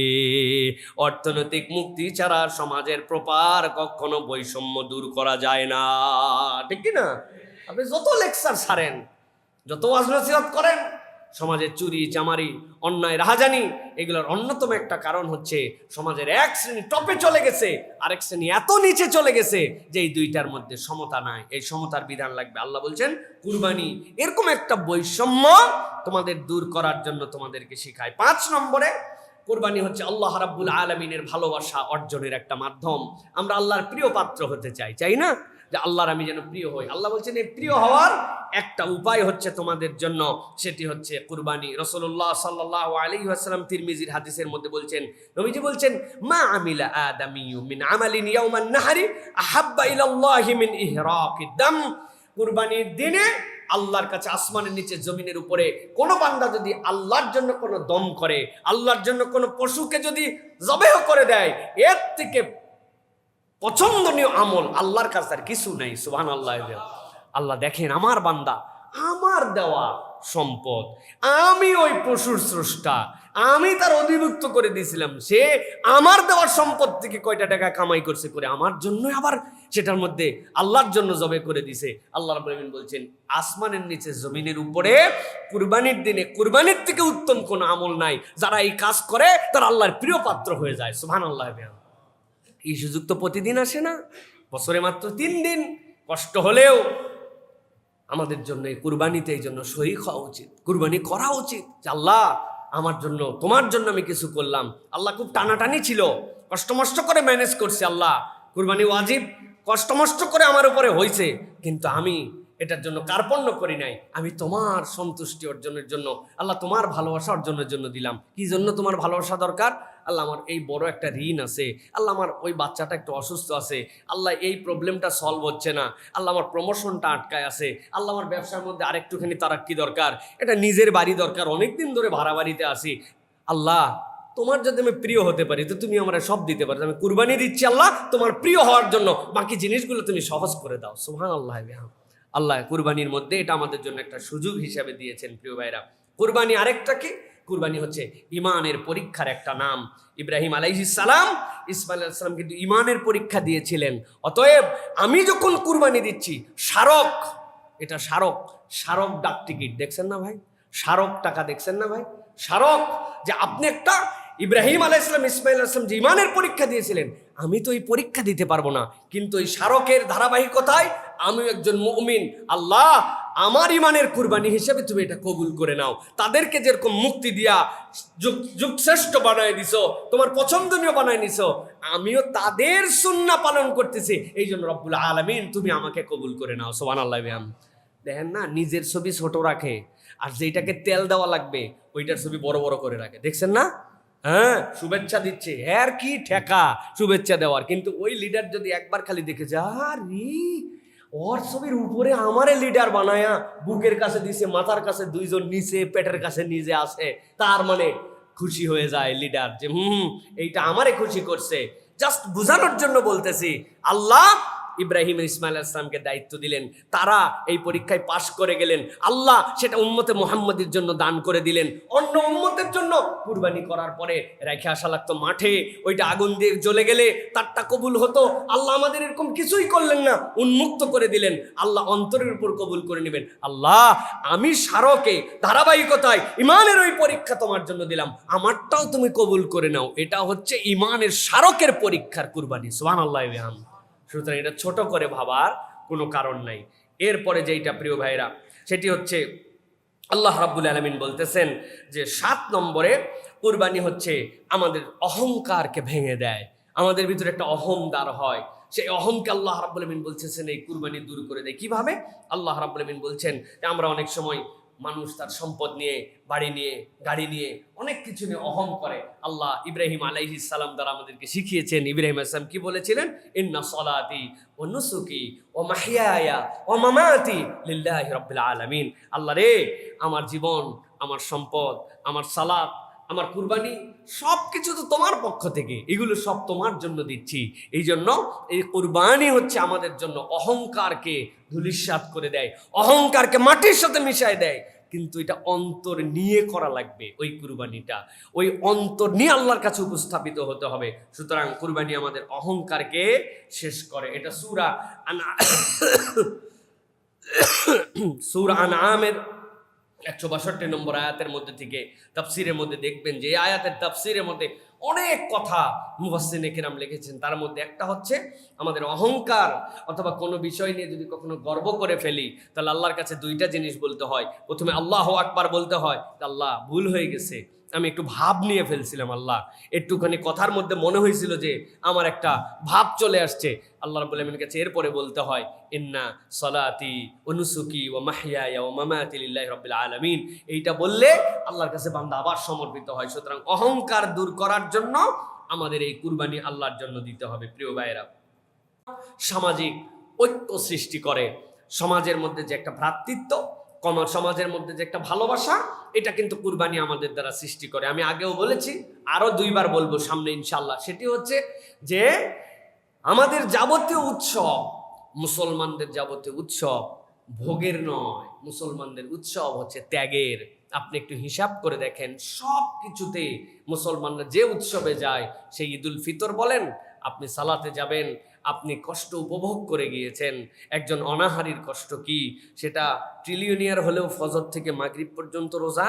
অর্থনৈতিক মুক্তি ছাড়া সমাজের প্রপার কখনো বৈষম্য দূর করা যায় না, ঠিক কি না? আপনি যত লেকচার ছাড়েন, যত ওয়াজ নসিহত করেন, সমাজের চুরি চামারি অন্যায় রাহাজানি এগুলোর অন্যতম একটা কারণ হচ্ছে সমাজের এক শ্রেণী টপে চলে গেছে, আরেক শ্রেণী এত নিচে চলে গেছে যে এই দুইটার মধ্যে সমতা নাই। এই সমতার বিধান লাগবে। আল্লাহ বলছেন কুরবানি এরকম একটা বৈষম্য তোমাদের দূর করার জন্য তোমাদেরকে শেখায়। 5 নম্বরে, কুরবানি হচ্ছে আল্লাহ রাব্বুল আলামিনের ভালোবাসা অর্জনের একটা মাধ্যম। আমরা আল্লাহর প্রিয় পাত্র হতে চাই, চাই না? যে আল্লাহর আমি যেন প্রিয় হই। আল্লাহ বলছেন এই প্রিয় হওয়ার একটা উপায় হচ্ছে তোমাদের জন্য, সেটি হচ্ছে কুরবানি। রাসূলুল্লাহ সাল্লাল্লাহু আলাইহি ওয়াসাল্লাম তিরমিজির হাদিসের মধ্যে বলছেন, নবীজি বলছেন, মা আমিলা আদামিয়্যু মিন আমালিন ইয়াওমান নাহরি আহাব্বা ইলাল্লাহি মিন ইহরাকিদ দাম। কুরবানির দিনে আল্লাহর কাছে আসমানের নিচে জমিনের উপরে কোনো বান্দা যদি আল্লাহর জন্য কোনো দম করে, আল্লাহর জন্য কোনো পশুকে যদি জবেহ করে দেয়, এর থেকে পছন্দনীয় আমল আল্লাহর কাছে আর কিছু নাই। সুবহানাল্লাহ। আল্লাহ দেখেন, আমার বান্দা, আমার দেওয়া সম্পদ, আমি ওই পশুর স্রষ্টা, আমি তার অধিভুক্ত করে দিয়েছিলাম, সে আমার দেওয়ার সম্পদ থেকে কয়টা টাকা কামাই করছে করে আমার জন্য আবার সেটার মধ্যে আল্লাহর জন্য জবে করে দিছে। আল্লাহ রাব্বুল আলামিন বলছেন আসমানের নিচে জমিনের উপরে কুরবানির দিনে কুরবানির থেকে উত্তম কোনো আমল নাই। যারা এই কাজ করে তারা আল্লাহর প্রিয় পাত্র হয়ে যায়। সুবহানাল্লাহ। এই সুযোগ তো প্রতিদিন আসে না, বছরে মাত্র 3 দিন। কষ্ট হলেও আমাদের জন্য এই কুরবানিতে এই জন্য শরীক হওয়া উচিত, কুরবানি করা উচিত। আল্লাহ আমার জন্য, তোমার জন্য আমি কিছু করলাম। আল্লাহ খুব টানাটানি ছিল, কষ্টমষ্ট করে ম্যানেজ করছে। আল্লাহ কুরবানি ওয়াজিব, কষ্টমষ্ট করে আমার উপরে হয়েছে, কিন্তু আমি এটার জন্য কার্পণ্য করি নাই। আমি তোমার সন্তুষ্টি অর্জনের জন্য, আল্লাহ তোমার ভালোবাসা অর্জনের জন্য দিলাম। কি জন্য তোমার ভালোবাসা দরকার? আল্লাহ আমার এই বড় একটা ঋণ আছে, আল্লাহ আমার ওই বাচ্চাটা একটু অসুস্থ আছে, আল্লাহ এই প্রবলেমটা সলভ হচ্ছে না, আল্লাহ আমার প্রমোশনটা আটকায় আছে, আল্লাহ আমার ব্যবসার মধ্যে আরেকটুখানি তারাক্কি দরকার, এটা নিজের বাড়ি দরকার, অনেকদিন ধরে ভাড়া বাড়িতে আসি। আল্লাহ তোমার যদি আমি প্রিয় হতে পারি তো তুমি আমার সব দিতে পারো। আমি কুরবানি দিচ্ছি আল্লাহ তোমার প্রিয় হওয়ার জন্য, বাকি জিনিসগুলো তুমি সহজ করে দাও। সুবহানাল্লাহ। আল্লাহ কুরবানির মধ্যে এটা আমাদের জন্য একটা সুযোগ হিসাবে দিয়েছেন। প্রিয় ভাইরা, কুরবানি আরেকটা কি? কুরবানি হচ্ছে ইমানের পরীক্ষার একটা নাম। ইব্রাহিম আলাইহিস সালাম, ইসমাইল আলাইহিস সালাম কিন্তু ইমানের পরীক্ষা দিয়েছিলেন। অতএব আমি যখন কুরবানি দিচ্ছি, স্মারক, এটা স্মারক, স্মারক ডাক টিকিট দেখছেন না ভাই? স্মারক টাকা দেখছেন না ভাই? স্মারক যে আপনি একটা ইব্রাহিম আলাইহিস সালাম, ইসমাইল আলাইহিস সালাম যে ইমানের পরীক্ষা দিয়েছিলেন, আমি তো এই পরীক্ষা দিতে পারবো না, কিন্তু এই স্মারকের ধারাবাহিকতায় আমি একজন মুমিন, আল্লাহ আমার ইমানের কুরবানি হিসেবে তুমি এটা কবুল করে নাও। তাদেরকে যেরকম মুক্তি দিয়া যুগ শ্রেষ্ঠ বানায় দিছো, তোমার পছন্দনীয় বানায় নিছো, আমিও তাদের সুন্নাহ পালন করতেছি, এই জন্য রব্বুল আলামিন তুমি আমাকে কবুল করে নাও। সুবহানাল্লাহ। দেখেন না, নিজের ছবি ছোট রাখে, আর যেটাকে তেল দেওয়া লাগবে ওইটার ছবি বড় বড় করে রাখে, দেখছেন না? হ্যাঁ, শুভেচ্ছা দিচ্ছে, হ্যাঁ কি ঠেকা শুভেচ্ছা দেওয়ার, কিন্তু ওই লিডার যদি একবার খালি দেখে যা রে, ওর ছবির উপরে আমারে লিডার বানায়া বুকের কাছে দিছে, মাথার কাছে 2 জন নিচে, পেটের কাছে নিজে আসে, তার মানে খুশি হয়ে যায় লিডার যে এইটা আমারে খুশি করছে। জাস্ট বুঝানোর জন্য বলতেছি। আল্লাহ ইব্রাহিম ইসমাইল ইসলামকে দায়িত্ব দিলেন, তারা এই পরীক্ষায় পাশ করে গেলেন, আল্লাহ সেটা উম্মতে মুহাম্মাদের জন্য দান করে দিলেন। অন্য উম্মতের জন্য কুরবানি করার পরে রেখে আসা লাগতো মাঠে, ওইটা আগুন দিয়ে জ্বলে গেলে তারটা কবুল হতো। আল্লাহ আমাদের এরকম কিছুই করলেন না, উন্মুক্ত করে দিলেন। আল্লাহ অন্তরের উপর কবুল করে নেবেন। আল্লাহ আমি স্মারকে ধারাবাহিকতায় ইমানের ওই পরীক্ষা তোমার জন্য দিলাম, আমারটাও তুমি কবুল করে নাও। এটা হচ্ছে ইমানের স্মারকের পরীক্ষার কুরবানি। সুবহানাল্লাহ। সুতরাং এটা ছোট করে ভাবার কোনো কারণ নাই। এরপরে যেইটা প্রিয় ভাইরা, সেটি হচ্ছে আল্লাহ রাব্বুল আলামিন বলতেছেন যে 7 নম্বরে কুরবানি হচ্ছে আমাদের অহংকারকে ভেঙে দেয়, আমাদের ভিতরে একটা অহংকার হয়, সেই অহংকে আল্লাহ রাব্বুল আলামিন বলতেছেন এই কুরবানি দূর করে দেয়। কিভাবে? আল্লাহ রাব্বুল আলামিন বলছেন যে আমরা অনেক সময় মানুষ তার সম্পদ নিয়ে, বাড়ি নিয়ে, গাড়ি নিয়ে, অনেক কিছু নিয়ে অহং করে। আল্লাহ ইব্রাহিম আলাইহিস সালাম দ্বারা আমাদেরকে শিখিয়েছেন। ইব্রাহিম আলাইহিস সালাম কি বলেছিলেন? ইন্না সলাতি ওয়া নুসুকি ওয়া মাহইয়ায়া ওয়া মামাতি লিল্লাহি রাব্বিল আলামিন। আল্লাহ রে, আমার জীবন, আমার সম্পদ, আমার সালাত, আমার কুরবানি সব কিছু তো তোমার পক্ষ থেকে, এগুলো সব তোমার জন্য দিচ্ছি। এই জন্য এই কুরবানি হচ্ছে আমাদের জন্য অহংকারকে ধূলিসাৎ করে দেয়, অহংকারকে মাটির সাথে মিশায় দেয়। কিন্তু এটা অন্তর নিয়ে করা লাগবে। ওই কুরবানিটা ওই অন্তর নিয়ে আল্লাহর কাছে উপস্থাপিত হতে হবে। সুতরাং কুরবানি আমাদের অহংকারকে শেষ করে। এটা সূরা আনআমের 162 নম্বর আয়াতের মধ্যে থেকে তাফসিরের মধ্যে দেখবেন যে এই আয়াতের তাফসিরের মধ্যে অনেক কথা মুফাসসিরিনে কেরাম লিখেছেন। তার মধ্যে একটা হচ্ছে আমাদের অহংকার অথবা কোনো বিষয় নিয়ে যদি কখনো গর্ব করে ফেলি, তাহলে আল্লাহর কাছে দুইটা জিনিস বলতে হয়। প্রথমে আল্লাহু আকবার বলতে হয়, আল্লাহ ভুল হয়ে গেছে, আমি একটু ভাব নিয়ে ফেলছিলাম, আল্লাহ একটুখানি কথার মধ্যে মনে হয়েছিল যে আমার একটা ভাব চলে আসছে, আল্লাহ রাব্বুল আলামিনের কাছে এরপরে বলতে হয় ইন্না সলাতি ওয়া নুসুকি ওয়া মাহইয়ায়া ওয়া মামাতি লিল্লাহি রাব্বিল আলামিন। এইটা বললে আল্লাহর কাছে বান্দা আবার সমর্পিত হয়। সুতরাং অহংকার দূর করার জন্য আমাদের এই কুরবানি আল্লাহর জন্য দিতে হবে। প্রিয় ভাইয়েরা, সামাজিক ঐক্য সৃষ্টি করে। সমাজের মধ্যে যে একটা ভ্রাতৃত্ব, সমাজের মধ্যে যে একটা ভালোবাসা, এটা কিন্তু কুরবানি আমাদের দ্বারা সৃষ্টি করে। আমি আগেও বলেছি, আরো 2 বার বলবো সামনে ইনশাআল্লাহ। সেটি হচ্ছে যে আমাদের যাবতীয় উৎসব, মুসলমানদের যাবতীয় উৎসব ভোগের নয়, মুসলমানদের উৎসব হচ্ছে ত্যাগের। আপনি একটু হিসাব করে দেখেন, সব কিছুতে মুসলমানরা যে উৎসবে যায়, সেই ঈদুল ফিতর বলেন, আপনি সালাতে যাবেন, আপনি কষ্ট উপভোগ করে গিয়েছেন। একজন অনাহারীর কষ্ট কি, সেটা ট্রিলিয়নিয়ার হলেও ফজর থেকে মাগরিব পর্যন্ত রোজা,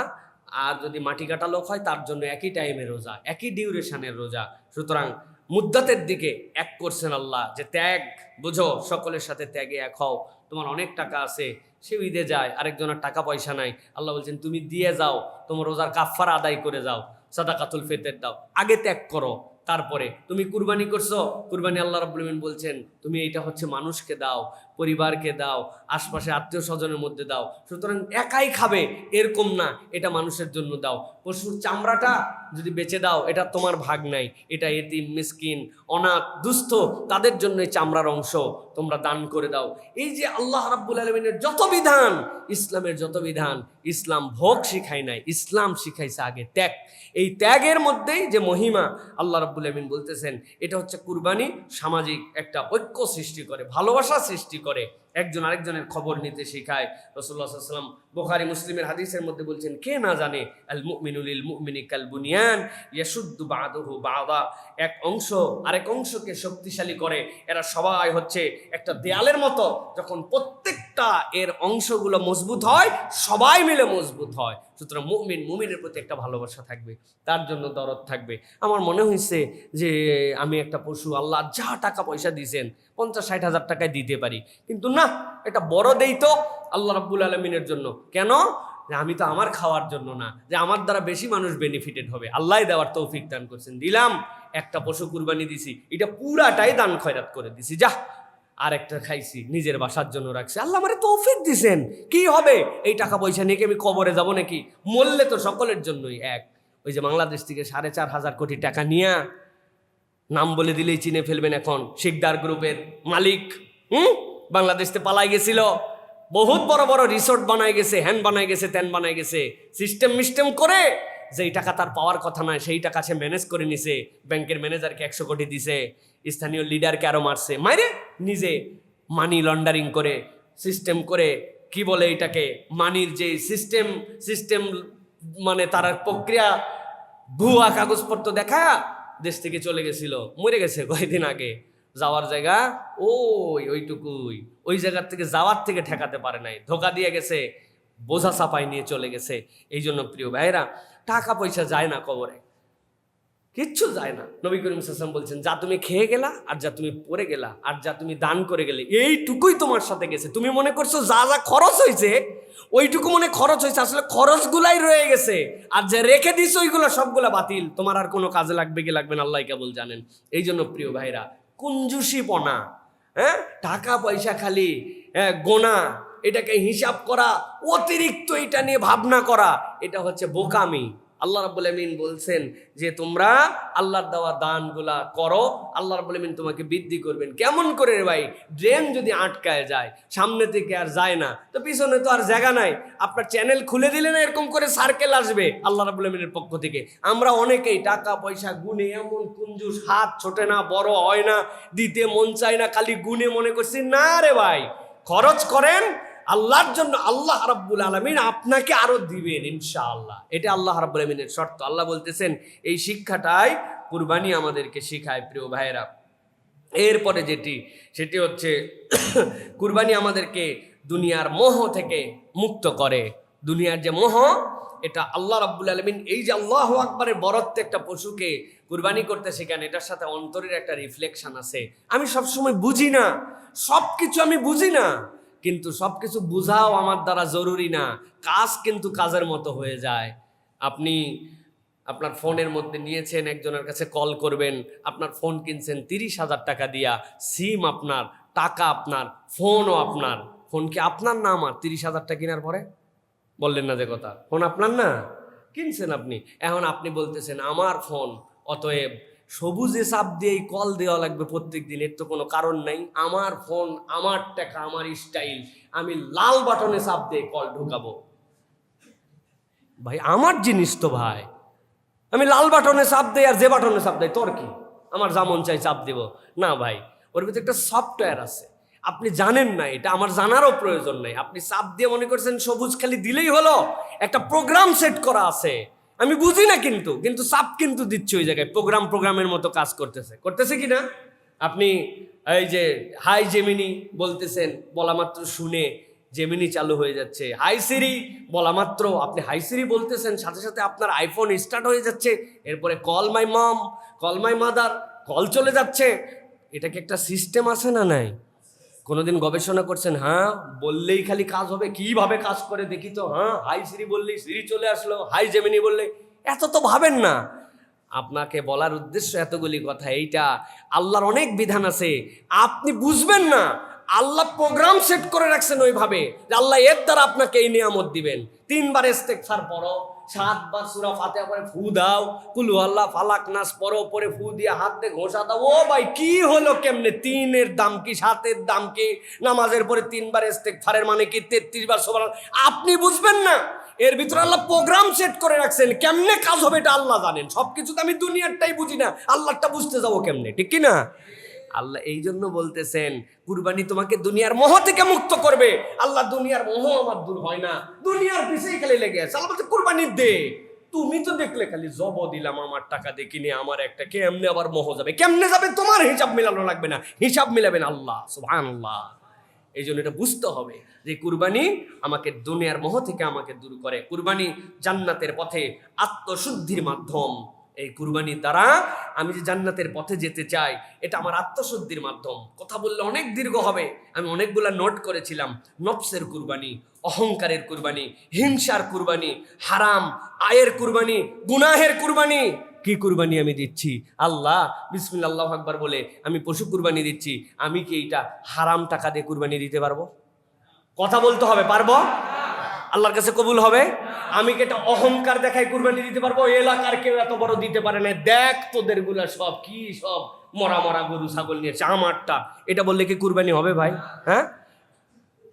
আর যদি মাটি কাটা লোক হয় তার জন্য একই টাইমে রোজা, একই ডিউরেশনের রোজা। সুতরাং মুদ্দাতের দিকে এক করছেন আল্লাহ, যে ত্যাগ বুঝো, সকলের সাথে ত্যাগে এক হও। তোমার অনেক টাকা আছে, সে ঈদে যায়, আরেকজনের টাকা পয়সা নাই, আল্লাহ বলছেন তুমি দিয়ে যাও, তোমার রোজার কাফারা আদায় করে যাও, সাদাকাতুল ফিতর দাও, আগে ত্যাগ করো, তারপরে তুমি কুরবানি করছো। কুরবানি আল্লাহ রাব্বুল আলামিন বলছেন তুমি এটা হচ্ছে মানুষকে দাও, পরিবারকে দাও, আশপাশে আত্মীয় স্বজনের মধ্যে দাও। সুতরাং একাই খাবে এরকম না, এটা মানুষের জন্য দাও। পশুর চামড়াটা যদি বেচে দাও, এটা তোমার ভাগ নাই, এটা এতিম, মিসকিন, অনাথ, দুস্থ, তাদের জন্য এই চামড়ার অংশ তোমরা দান করে দাও। এই যে আল্লাহ রাব্বুল আলামিনের যত বিধান, ইসলামের যত বিধান, ইসলাম ভোগ শিখায় নাই, ইসলাম শিখাইছে আগে ত্যাগ। এই ত্যাগের মধ্যেই যে মহিমা, আল্লাহ রাব্বুল আলামিন বলতেছেন এটা হচ্ছে কুরবানি সামাজিক একটা ঐক্য সৃষ্টি করে, ভালোবাসা সৃষ্টি করে, একজন আরেকজনের খবর নিতে শেখায়। রাসূলুল্লাহ সাল্লাল্লাহু আলাইহি ওয়াসাল্লাম বুখারী মুসলিমের হাদিসের মধ্যে বলছেন, কে না জানে আল মুমিনু লিল মুমিনি কাল বুনিয়ান ইয়াশুদ্দু বা'দুহু বা'দা, এক অংশ আরেক অংশকে শক্তিশালী করে। এরা সবাই হচ্ছে একটা দেয়ালের মতো, যখন প্রত্যেকটা এর অংশগুলো মজবুত হয়, সবাই মিলে মজবুত হয়। সুতরাং মুমিনের প্রতি একটা ভালোবাসা থাকবে, তার জন্য দরদ থাকবে। আমার মনে হয়েছে যে আমি একটা পশু, আল্লাহ যা টাকা পয়সা দিয়েছেন 50-60 হাজার টাকায় দিতে পারি, কিন্তু না, এটা বড় দেই তো আল্লাহ রাব্বুল আলামিনের জন্য। কেন? যে আমি তো আমার খাওয়ার জন্য না, যে আমার দ্বারা বেশি মানুষ বেনিফিটেড হবে, আল্লাহ দেওয়ার তৌফিক দান করছেন। দিলাম, একটা পশু কুরবানি দিছি, এটা পুরাটাই দান খয়রাত করে দিছি, যা আর একটা খাইছি, নিজের বাসার জন্য রাখছি, আল্লাহ আমারে তৌফিক দিছেন। কি হবে এই টাকা পয়সা নিয়ে? কি আমি কবরে যাব নাকি? মরলে তো সকলের জন্যই এক। ওই যে বাংলাদেশ থেকে 4.5 কোটি টাকা নিয়ে, নাম বলে দিলেই চিনে ফেলবেন এখন, শিকদার গ্রুপের মালিক, বাংলাদেশ থেকে পালাই গেছিল, বহুত বড় বড় রিসোর্ট বানায় গেছে, হ্যান বানায় গেছে, ত্যান বানায় গেছে, সিস্টেম করে যেই টাকা তার পাওয়ার কথা নয় সেই টাকা সে ম্যানেজ করে নিছে। ব্যাংকের ম্যানেজারকে 100 কোটি দিছে, স্থানীয় লিডারকে আরো মারছে, মাইরে নিজে মানি লন্ডারিং করে, সিস্টেম করে, কি বলে এটাকে, মানির যে সিস্টেম মানে তার প্রক্রিয়া, ভুয়া কাগজপত্র দেখা দেশ থেকে চলে গেছিল, মরে গেছে কয়েকদিন আগে। যাওয়ার জায়গা ওইটুকুই, ওই জায়গার থেকে যাওয়ার থেকে ঠেকাতে পারে নাই, ধোকা দিয়ে গেছে, বোঝা চাপাই নিয়ে চলে গেছে। এই জন্য প্রিয় ভাইরা, টাকা পয়সা যায় না কবরে, কিচ্ছু যায় না। নবী করিম সাল্লাল্লাহু আলাইহি ওয়াসাল্লাম বলছেন, যা তুমি খেয়ে গেলা, আর যা তুমি পরে গেলা, আর যা তুমি দান করে গেলে, এইটুকুই তোমার সাথে গেছে। তুমি মনে করছো যা যা খরচ হয়েছে ওইটুকু মনে খরচ হয়েছে, আসলে খরচগুলাই রয়ে গেছে, আর যে রেখে দিছো ওইগুলো সবগুলা বাতিল, তোমার আর কোনো কাজে লাগবে কি লাগবে না আল্লাহ কেবল জানেন। এই জন্য প্রিয় ভাইরা, কুঞ্জুসিপনা, টাকা পয়সা খালি গোনা, এটাকে হিসাব করা, অতিরিক্ত এটা নিয়ে ভাবনা করা, এটা হচ্ছে বোকামি। আল্লাহ রাব্বুল আমিন বলছেন যে তোমরা আল্লাহর দেওয়া দানগুলা করো, আল্লাহ রাব্বুল আমিন তোমাকে বৃদ্ধি করবেন। কেমন করে রে ভাই? ড্রেন যদি আটকায় যায়, সামনে থেকে আর যায় না, তো পিছনে তো আর জায়গা নাই। আপনার চ্যানেল খুলে দিলে না এরকম করে সার্কেল আসবে আল্লাহ রাব্বুল আমিনের পক্ষ থেকে। আমরা অনেকেই টাকা পয়সা গুনে এমন কুঞ্জুস, হাত ছোটে না, বড় হয় না, দিতে মন চায় না, খালি গুনে মনে করছি। না রে ভাই, খরচ করেন আল্লাহর জন্য, আল্লাহ রাব্বুল আলামিন আপনাকে আরো দিবেন ইনশাআল্লাহ। এটা আল্লাহ রাব্বুল আলামিনের শর্ত। আল্লাহ বলতেছেন এই শিক্ষাটাই কুরবানি আমাদেরকে শিখায় প্রিয় ভাইয়েরা। এরপরে সেটি হচ্ছে কুরবানি আমাদেরকে দুনিয়ার মোহ থেকে মুক্ত করে। দুনিয়ার যে মোহ, এটা আল্লাহ রাব্বুল আলামিন এই যে আল্লাহু আকবারের বরত্বে একটা পশুকে কুরবানি করতে শেখান, এটার সাথে অন্তরের একটা রিফ্লেকশন আছে। আমি সবসময় বুঝি না, সব কিছু আমি বুঝি না, কিন্তু সব কিছু বুঝাও আমার দ্বারা জরুরি না। কাজ কিন্তু কাজের মতো হয়ে যায়। আপনি আপনার ফোনের মধ্যে নিয়েছেন, একজনের কাছে কল করবেন, আপনার ফোন কিনছেন 30,000 টাকা দিয়া, সিম আপনার, টাকা আপনার, ফোনও আপনার। ফোন কি আপনার না আমার? 30,000 টাকা কেনার পরে বললেন না যে কথা, ফোন আপনার না, কিনছেন আপনি। এখন আপনি বলতেছেন আমার ফোন, অতএব সবুজে চাপ দিয়েই কল দেওয়া লাগবে প্রত্যেক দিন, এর তো কোনো কারণ নাই। আমার ফোন, আমার টাকা, আমার স্টাইল, আমি লাল বাটনে চাপ দিয়ে কল ঢুকাবো। ভাই আমার জিনিস তো ভাই, আমি লাল বাটনে চাপ দেই আর যে বাটনে চাপ দেয় তোর কি? আমার যেমন চাই চাপ দিব না ভাই। ওর ভিতরে একটা সফটওয়্যার আছে, আপনি জানেন না, এটা আমার জানারও প্রয়োজন নাই। আপনি চাপ দিয়ে মনে করছেন সবুজ খালি দিলেই হলো, একটা প্রোগ্রাম সেট করা আছে। আমি বুঝি না, কিন্তু চাপ কিন্তু দিচ্ছে ওই জায়গায়, প্রোগ্রামের মতো কাজ করতেছে কি না? আপনি এই যে হাই জেমিনি বলতেছেন, বলা মাত্র শুনে জেমিনি চালু হয়ে যাচ্ছে। হাই সিরি বলা মাত্র আপনি হাই সিরি বলতেছেন, সাথে সাথে আপনার আইফোন স্টার্ট হয়ে যাচ্ছে। এরপরে call my mom, call my mother, call চলে যাচ্ছে। এটা কি একটা সিস্টেম আছে না নাই? কোনোদিন গবেষণা করছেন? হ্যাঁ, বললেই খালি কাজ হবে, কিভাবে কাজ করে দেখি তো। হ্যাঁ, হাই সিরি বললেই সিরি চলে আসলো, হাই জেমিনি বললে, এত তো ভাবেন না। আপনাকে বলার উদ্দেশ্য এতগুলি কথা এইটা, আল্লাহর অনেক বিধান আছে, আপনি বুঝবেন না। আল্লাহ প্রোগ্রাম সেট করে রাখছেন ওইভাবে যে আল্লাহ এর দ্বারা আপনাকে এই নিয়ামত দিবেন। 3 বার ইস্তেগফার পড়ো, 7 বার সূরা ফাতিহা পড়ে ফু দাও, কুল আল্লাহ ফালাক নাস পড়ো, পরে ফু দিয়ে হাত দিয়ে ঘোষা দাও। ও ভাই কি হলো কেমনে? 3-এর দাম কি, 7-এর দাম কি? নামাজের পরে 3 বার ইস্তেগফারের মানে কি? 33 বার সুবহানাল্লাহ। আপনি বুঝবেন না, এর ভিতরে আল্লাহ প্রোগ্রাম সেট করে রাখছেন, কেমনে কাজ হবে এটা আল্লাহ জানেন। সবকিছু তো আমি দুনিয়ারটাই বুঝি না, আল্লাহটা বুঝতে যাবো কেমনে? ঠিক কি না? আল্লাহ এই জন্য বলতেছেন কুরবানি তোমাকে দুনিয়ার মোহ থেকে মুক্ত করবে। আল্লাহ দুনিয়ার মোহ আমার দূর হয় না, দুনিয়ার পিছেই খালি লেগে আছে। আল্লাহ বলছে কুরবানি দে। তুমি তো দেখলে খালি জব দিলাম, আমার টাকা দিয়ে কিনে আমার একটা, কেমনে আবার মোহ যাবে? কেমনে যাবে? তোমার হিসাব মেলানো লাগবে না, হিসাব মিলাবেন আল্লাহ। সুবহানাল্লাহ। এই জন্য এটা বুঝতে হবে যে কুরবানি আমাকে দুনিয়ার মোহ থেকে আমাকে দূর করে। কুরবানি জান্নাতের পথে আত্মশুদ্ধির মাধ্যম। এই কুরবানির দ্বারা আমি যে জান্নাতের পথে যেতে চাই, এটা আমার আত্মশুদ্ধির মাধ্যম। কথা বললে অনেক দীর্ঘ হবে, আমি অনেকগুলা নোট করেছিলাম। নফসের কুরবানি, অহংকারের কুরবানি, হিংসার কুরবানি, হারাম আয়ের কুরবানি, গুনাহের কুরবানি। কি কুরবানি আমি দিচ্ছি? আল্লাহ বিসমিল্লাহ আল্লাহু আকবার বলে আমি পশু কুরবানি দিচ্ছি। আমি কি এইটা হারাম টাকা দিয়ে কুরবানি দিতে পারবো? কথা বলতে হবে, পারবো? আল্লাহর কাছে কবুল হবে? আমি কি এটা অহংকার দেখাই কুরবানি দিতে পারবো? এলাকার কেউ এত বড় দিতে পারে না, দেখ তোদের গুলা সব কি, সব মরা মরা গরু ছাগল নিয়েছে, আমারটা, এটা বললে কি কুরবানি হবে ভাই? হ্যাঁ,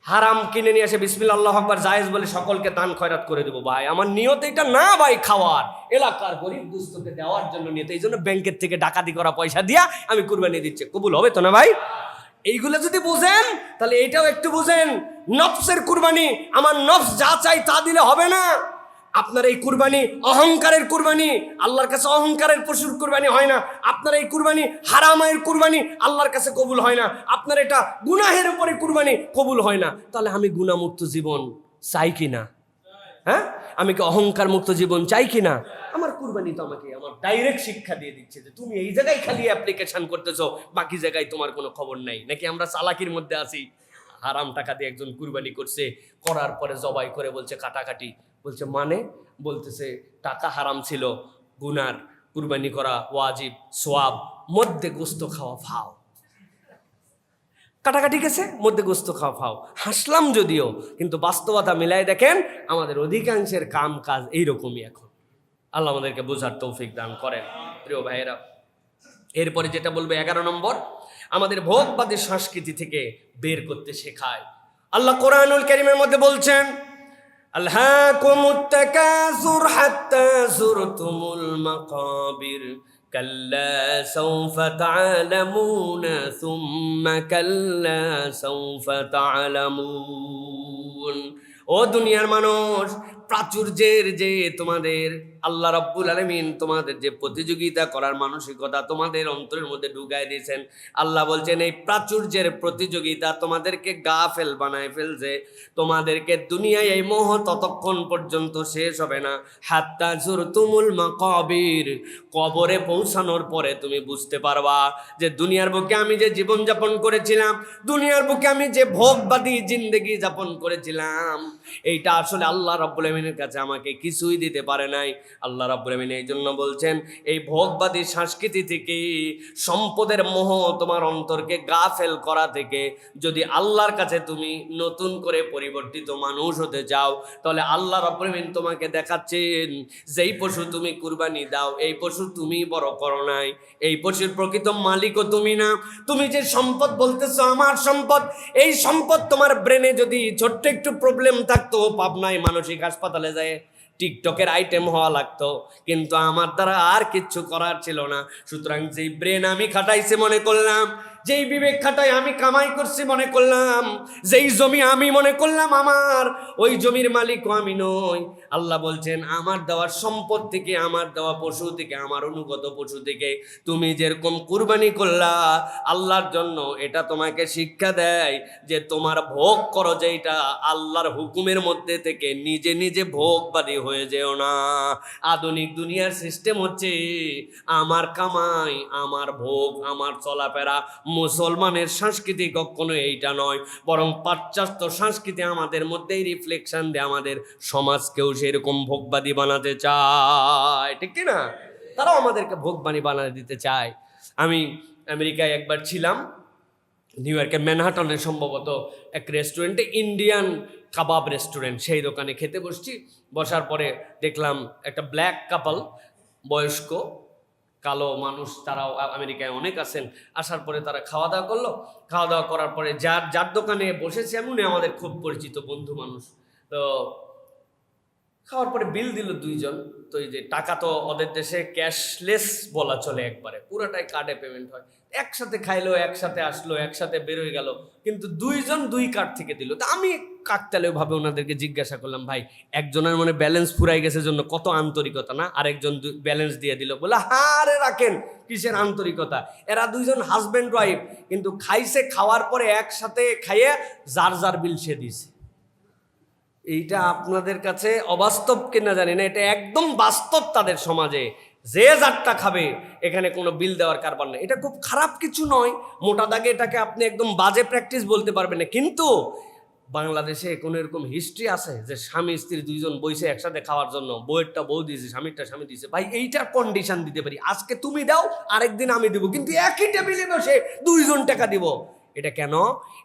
হারাম কিনে নিয়ে এসে বিসমিল্লাহ আল্লাহু আকবার জায়েজ বলে সকলকে দান খয়রাত করে দেবো। ভাই আমার নিয়ত এটা না ভাই, খাওয়ার, এলাকার গরিব দুস্থকে দেওয়ার জন্য নিয়ত। এই জন্য ব্যাংকের থেকে ডাকাতি করা পয়সা দিয়া আমি কুরবানি দিচ্ছি, কবুল হবে তো না ভাই? এইগুলো যদি বুঝেন তাহলে এইটাও একটু বুঝেন। নফসের কুরবানি, আমার নফস যা চাই তা দিলে হবে না। আপনার এই কুরবানি অহংকারের কুরবানি, আল্লাহর কাছে অহংকারের পশুর কুরবানি হয় না। আপনার এই কুরবানি হারামের কুরবানি, আল্লাহর কাছে কবুল হয় না। আপনার এটা গুনাহের উপরে কুরবানি, কবুল হয় না। তাহলে আমি গুনাহমুক্ত জীবন চাই কিনা? হ্যাঁ, আমি কি অহংকার মুক্ত জীবন চাই কিনা? আমার কুরবানি তো আমাকে আমার ডাইরেক্ট শিক্ষা দিয়ে দিচ্ছে যে তুমি এই জায়গায় খালি অ্যাপ্লিকেশন করতেছো, বাকি জায়গায় তোমার কোনো খবর নাই। নাকি আমরা চালাকির মধ্যে আছি? হারাম টাকা দিয়ে একজন কুরবানি করছে, করার পরে জবাই করে বলছে কাটাকাটি, বলছে মানে, বলতেছে টাকা হারাম ছিল, গুনার, কুরবানি করা ওয়াজিব, সোয়াব, মধ্যে গোস্ত খাওয়া ফাও। কাটাকাটি গেছে, মধ্যে গোস্ত খাওয়া খাও, হাসলাম যদিও, কিন্তু বাস্তবতা মিলাই দেখেন আমাদের অধিকাংশের কাম কাজ এইরকমই এখন। আল্লাহ আমাদেরকে বোঝার তৌফিক দান করেন। প্রিয় ভাইয়েরা, এরপরে যেটা বলবে 11 নম্বর, আমাদের ভোগবাদী সংস্কৃতি থেকে বের করতে শেখায়। আল্লাহ কোরআনুল কারীমের মধ্যে বলছেন, আলহাকুমুত তাকাসুর হাত্তা যুরতুমুল মাকাবির কাল্লা সাউফা তা'লামুনা সুম্মা কাল্লা সাউফা তা'লামুন। ও দুনিয়ার মানুষ, প্রাচুর্যের যে তোমাদের আল্লাহ রাব্বুল আলামিন তোমাদের যে প্রতিযোগিতা করার মানসিকতা তোমাদের অন্তরের মধ্যে ঢুকাই দিয়েছেন, আল্লাহ বলছেন এই প্রাচুর্যের প্রতিযোগিতা তোমাদেরকে গাফেল বানায় ফেলছে। তোমাদেরকে দুনিয়ায় এই মোহ ততক্ষণ পর্যন্ত শেষ হবে না, হাত্তা যুরতুমুল মাকাবির, কবরে পৌঁছানোর পরে তুমি বুঝতে পারবা যে দুনিয়ার বুকে আমি যে জীবনযাপন করেছিলাম, দুনিয়ার বুকে আমি যে ভোগবাদী জিন্দেগি যাপন করেছিলাম, এইটা আসলে আল্লাহ রাব্বুল আলামিনের কাছে আমাকে কিছুই দিতে পারে নাই। আল্লাহ রাব্বুল আলামিন এই জন্য বলছেন, এই ভোগবাদী সংস্কৃতি থেকে, সম্পদের মোহ তোমার অন্তরকে গাফেল করা থেকে যদি আল্লাহর কাছে তুমি নতুন করে পরিবর্তিত মানুষ হতে চাও, তাহলে আল্লাহ রাব্বুল আলামিন তোমাকে দেখাচ্ছেন, যেই পশু তুমি কুরবানি দাও এই পশু তুমি বড় করো নাই, এই পশুর প্রকৃত মালিকও তুমি না। তুমি যে সম্পদ বলতেছো আমার সম্পদ, এই সম্পদ তোমার ব্রেনে যদি ছোট্ট একটু প্রবলেম থাকতো, পাবনায় মানসিক হাসপাতালে যায় টিকটকের আইটেম হওয়া লাগতো, কিন্তু আমার দ্বারা আর কিচ্ছু করার ছিল না। সুতরাং যেই ব্রেন আমি খাটাইছি মনে করলাম, যেই বিবেক খাটাই আমি কামাই করছি মনে করলাম, যেই জমি আমি মনে করলাম আমার, ওই জমির মালিকও আমি নই। আল্লাহ বলছেন, আমার দেওয়া সম্পদ থেকে, আমার দেওয়া পশু থেকে, আমার অনুগত পশু থেকে তুমি যেরকম কুরবানি করলা আল্লাহর জন্য, এটা তোমাকে শিক্ষা দেয় যে তোমার ভোগ করো যেটা আল্লাহর হুকুমের মধ্যে থেকে নিজে নিজে ভোগবাদী হয়ে যেও না। আধুনিক দুনিয়ার সিস্টেম হচ্ছে আমার কামাই, আমার ভোগ, আমার চলাফেরা। মুসলমানের সংস্কৃতি কখনো এইটা নয়, বরং পাশ্চাত্য সংস্কৃতি আমাদের মধ্যেই রিফ্লেকশন দেয়, আমাদের সমাজকেও সেরকম ভোগবাদী বানাতে চায়, ঠিক কি না? তারাও আমাদেরকে ভোগবাদী বানিয়ে দিতে চায়। আমি আমেরিকায় একবার ছিলাম, নিউ ইয়র্কের ম্যানহাটনে সম্ভবত এক রেস্টুরেন্টে, ইন্ডিয়ান কাবাব রেস্টুরেন্ট, সেই দোকানে খেতে বসছি। বসার পরে দেখলাম একটা ব্ল্যাক কাপল, বয়স্ক কালো মানুষ, তারাও আমেরিকায় অনেক আছেন। আসার পরে তারা খাওয়া দাওয়া করলো। খাওয়া দাওয়া করার পরে যার দোকানে বসেছে এমনই আমাদের খুব পরিচিত বন্ধু মানুষ, তো খাওয়ার পরে বিল দিল দুইজন। তো এই যে টাকা তো ওদের দেশে ক্যাশলেস বলা চলে, একবারে পুরোটাই কার্ডে পেমেন্ট হয়। একসাথে খাইলো, একসাথে আসলো, একসাথে বেরোয় গেল, কিন্তু দুইজন দুই কার্ড থেকে দিল। তো আমি কাকতালীয় ভাবে ওনাদেরকে জিজ্ঞাসা করলাম, ভাই একজনের মনে ব্যালেন্স ফুরাই গেছে জন্য কত আন্তরিকতা না, আরেকজন ব্যালেন্স দিয়ে দিল। বলে হারে রাখেন, কিসের আন্তরিকতা, এরা দুইজন হাজব্যান্ড ওয়াইফ, কিন্তু খাইছে, খাওয়ার পরে একসাথে খাইয়ে যার যার বিল সে দিছে। এইটা আপনাদের কাছে অবাস্তব কিনা জানি না, এটা একদম বাস্তব তাদের সমাজে। যে যারটা খাবে, এখানে কোনো বিল দেওয়ার কারবার নেই। এটা খুব খারাপ কিছু নয়, মোটা দাগে এটাকে আপনি একদম বাজে প্র্যাকটিস বলতে পারবেন না। কিন্তু বাংলাদেশে কোনো এরকম হিস্ট্রি আছে যে স্বামী স্ত্রী দুইজন বইসে একসাথে খাওয়ার জন্য, বউয়েরটা বউ দিয়েছে, স্বামীরটা স্বামী দিয়েছে? ভাই এইটার কন্ডিশন দিতে পারি, আজকে তুমি দাও, আরেকদিন আমি দিব, কিন্তু একই টেবিলে বসে দুইজন টাকা দিব। এটা কেন?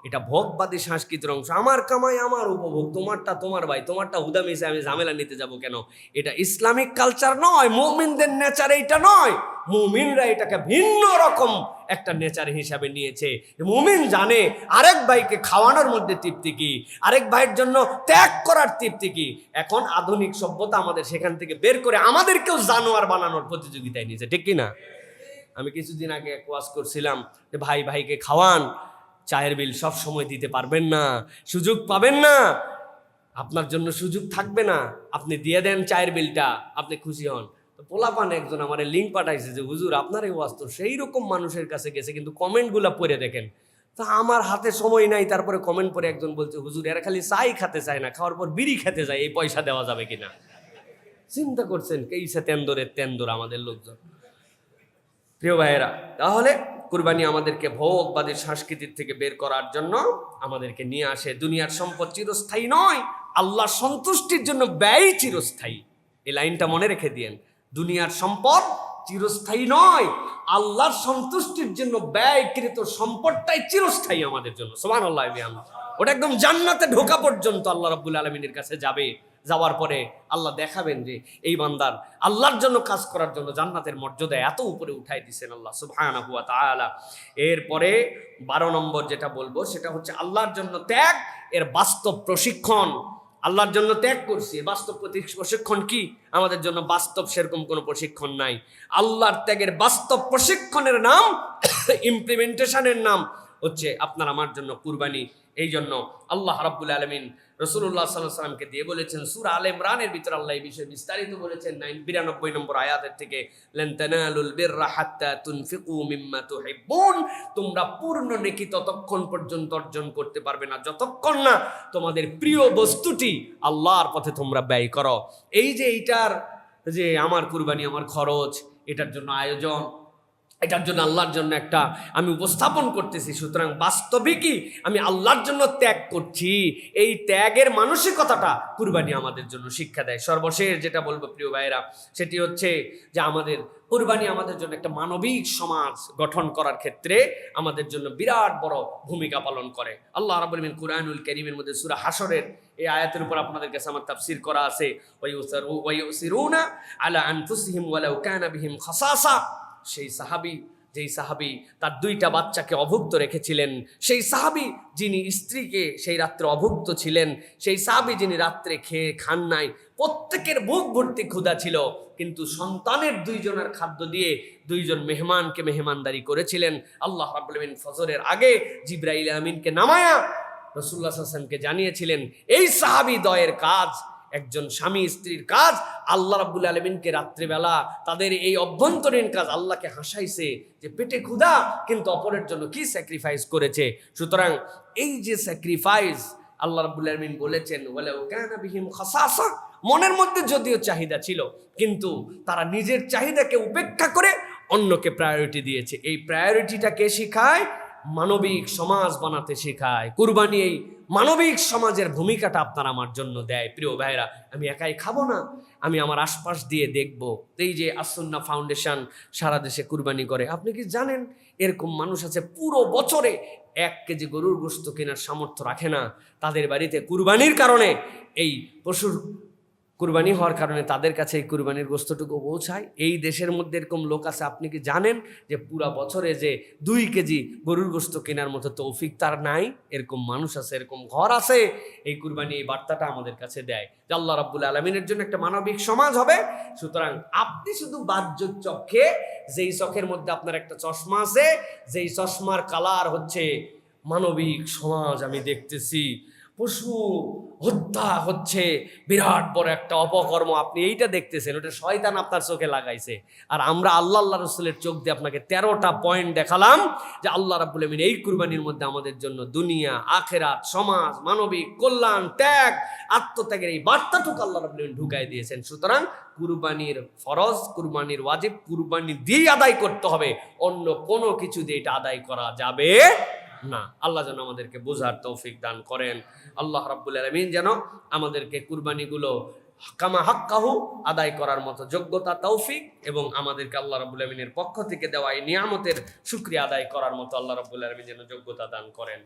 এটা ভোগবাদী সংস্কৃতির অংশ। আমার কামাই আমার উপভোগ, তোমারটা তোমার, ভাই তোমারটা হুদা মিশে আমি ঝামেলা নিতে যাব কেন? এটা ইসলামিক কালচার নয়, মুমিনদের নেচার এইটা নয়। মুমিনরা এটাকে ভিন্ন রকম একটা নেচার হিসাবে নিয়েছে। মুমিন জানে আরেক ভাইকে খাওয়ানোর মধ্যে তৃপ্তি কি, আরেক ভাইয়ের জন্য ত্যাগ করার তৃপ্তি কি। এখন আধুনিক সভ্যতা আমাদের সেখান থেকে বের করে আমাদেরকেও জানোয়ার বানানোর প্রতিযোগিতায় নিয়েছে, ঠিক কি না? আমি কিছুদিন আগে এক ওয়াজ করছিলাম যে ভাই ভাইকে খাওয়ান, চায়ের বিল সব সময় দিতে পারবেন না, সুযোগ পাবেন না, আপনার জন্য সুযোগ থাকবে না, আপনি দিয়ে দেন চায়ের বিলটা, আপনি খুশি হন। তো পোলাপান একজন আমার লিঙ্ক পাঠাইছে যে হুজুর আপনার এই ওয়াজ তো সেই রকম মানুষের কাছে গেছে, কিন্তু কমেন্টগুলো পড়ে দেখেন। তা আমার হাতে সময় নাই, তারপরে কমেন্ট পরে একজন বলছে হুজুর এরা খালি চাই খেতে চায় না, খাওয়ার পর বিড়ি খেতে যায়, এই পয়সা দেওয়া যাবে কিনা? চিন্তা করছেন কেইসে তেন্দরের তেন্দর আমাদের লোকজন। প্রিয় ভাইয়েরা, তাহলে কুরবানি আমাদেরকে ভোগবাদী সংস্কৃতির থেকে বের করার জন্য আমাদেরকে নিয়ে আসে। দুনিয়ার সম্পদ চিরস্থায়ী নয়, আল্লাহর সন্তুষ্টির জন্য ব্যয় চিরস্থায়ী। এই লাইনটা মনে রেখে দিয়েন, দুনিয়ার সম্পদ চিরস্থায়ী নয়, আল্লাহর সন্তুষ্টির জন্য ব্যয়কৃত সম্পদটাই চিরস্থায়ী আমাদের জন্য। সুবহানাল্লাহ। ওটা একদম জান্নাতে ঢোকা পর্যন্ত আল্লাহ রাব্বুল আলামিনের কাছে যাবে। যাওয়ার পরে আল্লাহ দেখাবেন যে এই বান্দার আল্লাহর জন্য কাজ করার জন্য জান্নাতের মর্যাদা এত উপরে উঠাই দিয়েছেন আল্লাহ সুবহানাহু ওয়া তাআলা। এরপরে 12 নম্বর যেটা বলবো সেটা হচ্ছে আল্লাহর জন্য ত্যাগ, এর বাস্তব প্রশিক্ষণ। আল্লাহর জন্য ত্যাগ করছি, বাস্তব প্রশিক্ষণ কি? আমাদের জন্য বাস্তব সেরকম কোনো প্রশিক্ষণ নাই। আল্লাহর ত্যাগের বাস্তব প্রশিক্ষণের নাম, ইমপ্লিমেন্টেশনের নাম হচ্ছে আপনার আমার জন্য কুরবানি। এই জন্য আল্লাহ রাব্বুল আলামিন রাসূলুল্লাহ সাল্লাল্লাহু আলাইহি সাল্লামকে দিয়ে বলেছেন, সূরা আলে ইমরানের ভিতর আল্লাহ এই বিষয়ে বিস্তারিত বলেছেন 92 নম্বর আয়াতের থেকে, লান তানালুল বিররা হাত্তা তুনফিকু মিম্মা তুহিব্বুন, তোমরা পূর্ণ নেকি ততক্ষণ পর্যন্ত অর্জন করতে পারবে না যতক্ষণ না তোমাদের প্রিয় বস্তুটি আল্লাহর পথে তোমরা ব্যয় করো। এই যে এইটার যে আমার কুরবানি, আমার খরচ, এটার জন্য আয়োজন, এটার জন্য আল্লাহর জন্য একটা আমি উপস্থাপন করতেছি। সুতরাং বাস্তবিকই আমি আল্লাহর জন্য ত্যাগ করছি, এই ত্যাগের মানসিকতাটা কুরবানি আমাদের জন্য শিক্ষা দেয়। সর্বশেষ যেটা বলবো প্রিয় ভাইয়েরা, সেটি হচ্ছে যে আমাদের কুরবানি আমাদের জন্য একটা মানবিক সমাজ গঠন করার ক্ষেত্রে আমাদের জন্য বিরাট বড় ভূমিকা পালন করে। আল্লাহ রাব্বুল আলামিন কুরআনুল কারীমের মধ্যে সূরা হাশরের এই আয়াতের উপর আপনাদের কাছে আমার তাফসীর করা আছে, ওয়ায়ুসিরুনা আলা আনফুসিহিম ওয়ালাউ কানা বিহিম খাসাসা। সেই সাহাবী, যেই সাহাবী তার 2টা বাচ্চাকে অভুক্ত রেখেছিলেন, সেই সাহাবী যিনি স্ত্রীকে সেই রাত্রে অভুক্ত ছিলেন, সেই সাহাবী যিনি রাত্রে খেয়ে খান নাই, প্রত্যেকের বুক ভর্তি ক্ষুধা ছিল, কিন্তু সন্তানের 2 জনের খাদ্য দিয়ে 2 জন মেহমানকে মেহমানদারি করেছিলেন। আল্লাহ রাব্বুল আলামিন ফজরের আগে জিবরাইল আমিনকে নামায়া রাসূলুল্লাহ সাল্লাল্লাহু আলাইহি ওয়াসাল্লামকে জানিয়েছিলেন, এই সাহাবী দয়ের কাজ, একজন স্বামী স্ত্রীর কাজ আল্লাহ রাব্বুল আলামিনকে রাত্রিবেলা তাদের এই অভ্যন্তরীণ কাজ আল্লাহকে হাসাইছে যে পেটে ক্ষুধা কিন্তু অপরের জন্য কি স্যাক্রিফাইস করেছে। সুতরাং এই যে স্যাক্রিফাইস আল্লাহ রাব্বুল আলামিন বলেছেন ওয়ালাউ কানা বিহিম খাসাসা, মনের মধ্যে যদিও চাহিদা ছিল কিন্তু তারা নিজের চাহিদাকে উপেক্ষা করে অন্যকে প্রায়োরিটি দিয়েছে। এই প্রায়োরিটিটাকে শেখায়, মানবিক সমাজ বানাতে শেখায় কুরবানি। এই মানবিক সমাজের ভূমিকাটা আপনার আমার জন্য দেয়। প্রিয় ভাইরা, আমি একাই খাবো না, আমি আমার আশপাশ দিয়ে দেখব। এই যে আসুন্নাহ ফাউন্ডেশন সারা দেশে কুরবানি করে, আপনি কি জানেন এরকম মানুষ আছে পুরো বছরে 1 কেজি গরুর গোশত কেনার সামর্থ্য রাখে না, তাদের বাড়িতে কুরবানির কারণে এই পশুর কুরবানি হওয়ার কারণে তাদের কাছে এই কুরবানির গোশতটুকু পৌঁছায়। এই দেশের মধ্যে এরকম লোক আছে, আপনি কি জানেন যে পুরা বছরে যে 2 কেজি গরুর গোশত কেনার মতো তৌফিক তার নাই? এরকম মানুষ আছে, এরকম ঘর আছে। এই কুরবানি এই বার্তাটা আমাদের কাছে দেয় যে আল্লাহ রাব্বুল আলামিনের জন্য একটা মানবিক সমাজ হবে। সুতরাং আপনি শুধু বাহ্য চক্ষে, যেই চোখের মধ্যে আপনার একটা চশমা আছে, যেই চশমার কালার হচ্ছে মানবিক সমাজ আমি দেখতেছি, পশু হত্যা হচ্ছে বিরাট বড় একটা অপকর্ম, আপনি এইটা দেখতেছেন, ওটা শয়তান আপনার চোখে লাগাইছে। আর আমরা আল্লাহ রাসূলের চোখ দিয়ে আপনাকে 13টা পয়েন্ট দেখালাম যে আল্লাহ রাব্বুল আলামিন এই কুরবানির মধ্যে আমাদের জন্য দুনিয়া, আখেরাত, সমাজ, মানবিক কল্যাণ, ত্যাগ, আত্মত্যাগের এই বার্তাটুকু আল্লাহ রাব্বুল আলামিন ঢুকাই দিয়েছেন। সুতরাং কুরবানির ফরজ, কুরবানির ওয়াজিব কুরবানি দিয়ে আদায় করতে হবে, অন্য কোনো কিছু দিয়ে এটা আদায় করা যাবে না। আল্লাহ যেন আমাদেরকে বোঝার তৌফিক দান করেন। আল্লাহ রাব্বুল আলামিন যেন আমাদেরকে কুরবানিগুলো কামা হাক্কাহু আদায় করার মতো যোগ্যতা, তৌফিক এবং আমাদেরকে আল্লাহ রাব্বুল আলামিনের পক্ষ থেকে দেওয়া এই নিয়ামতের শুকরিয়া আদায় করার মতো আল্লাহ রাব্বুল আলামিন যেন যোগ্যতা দান করেন।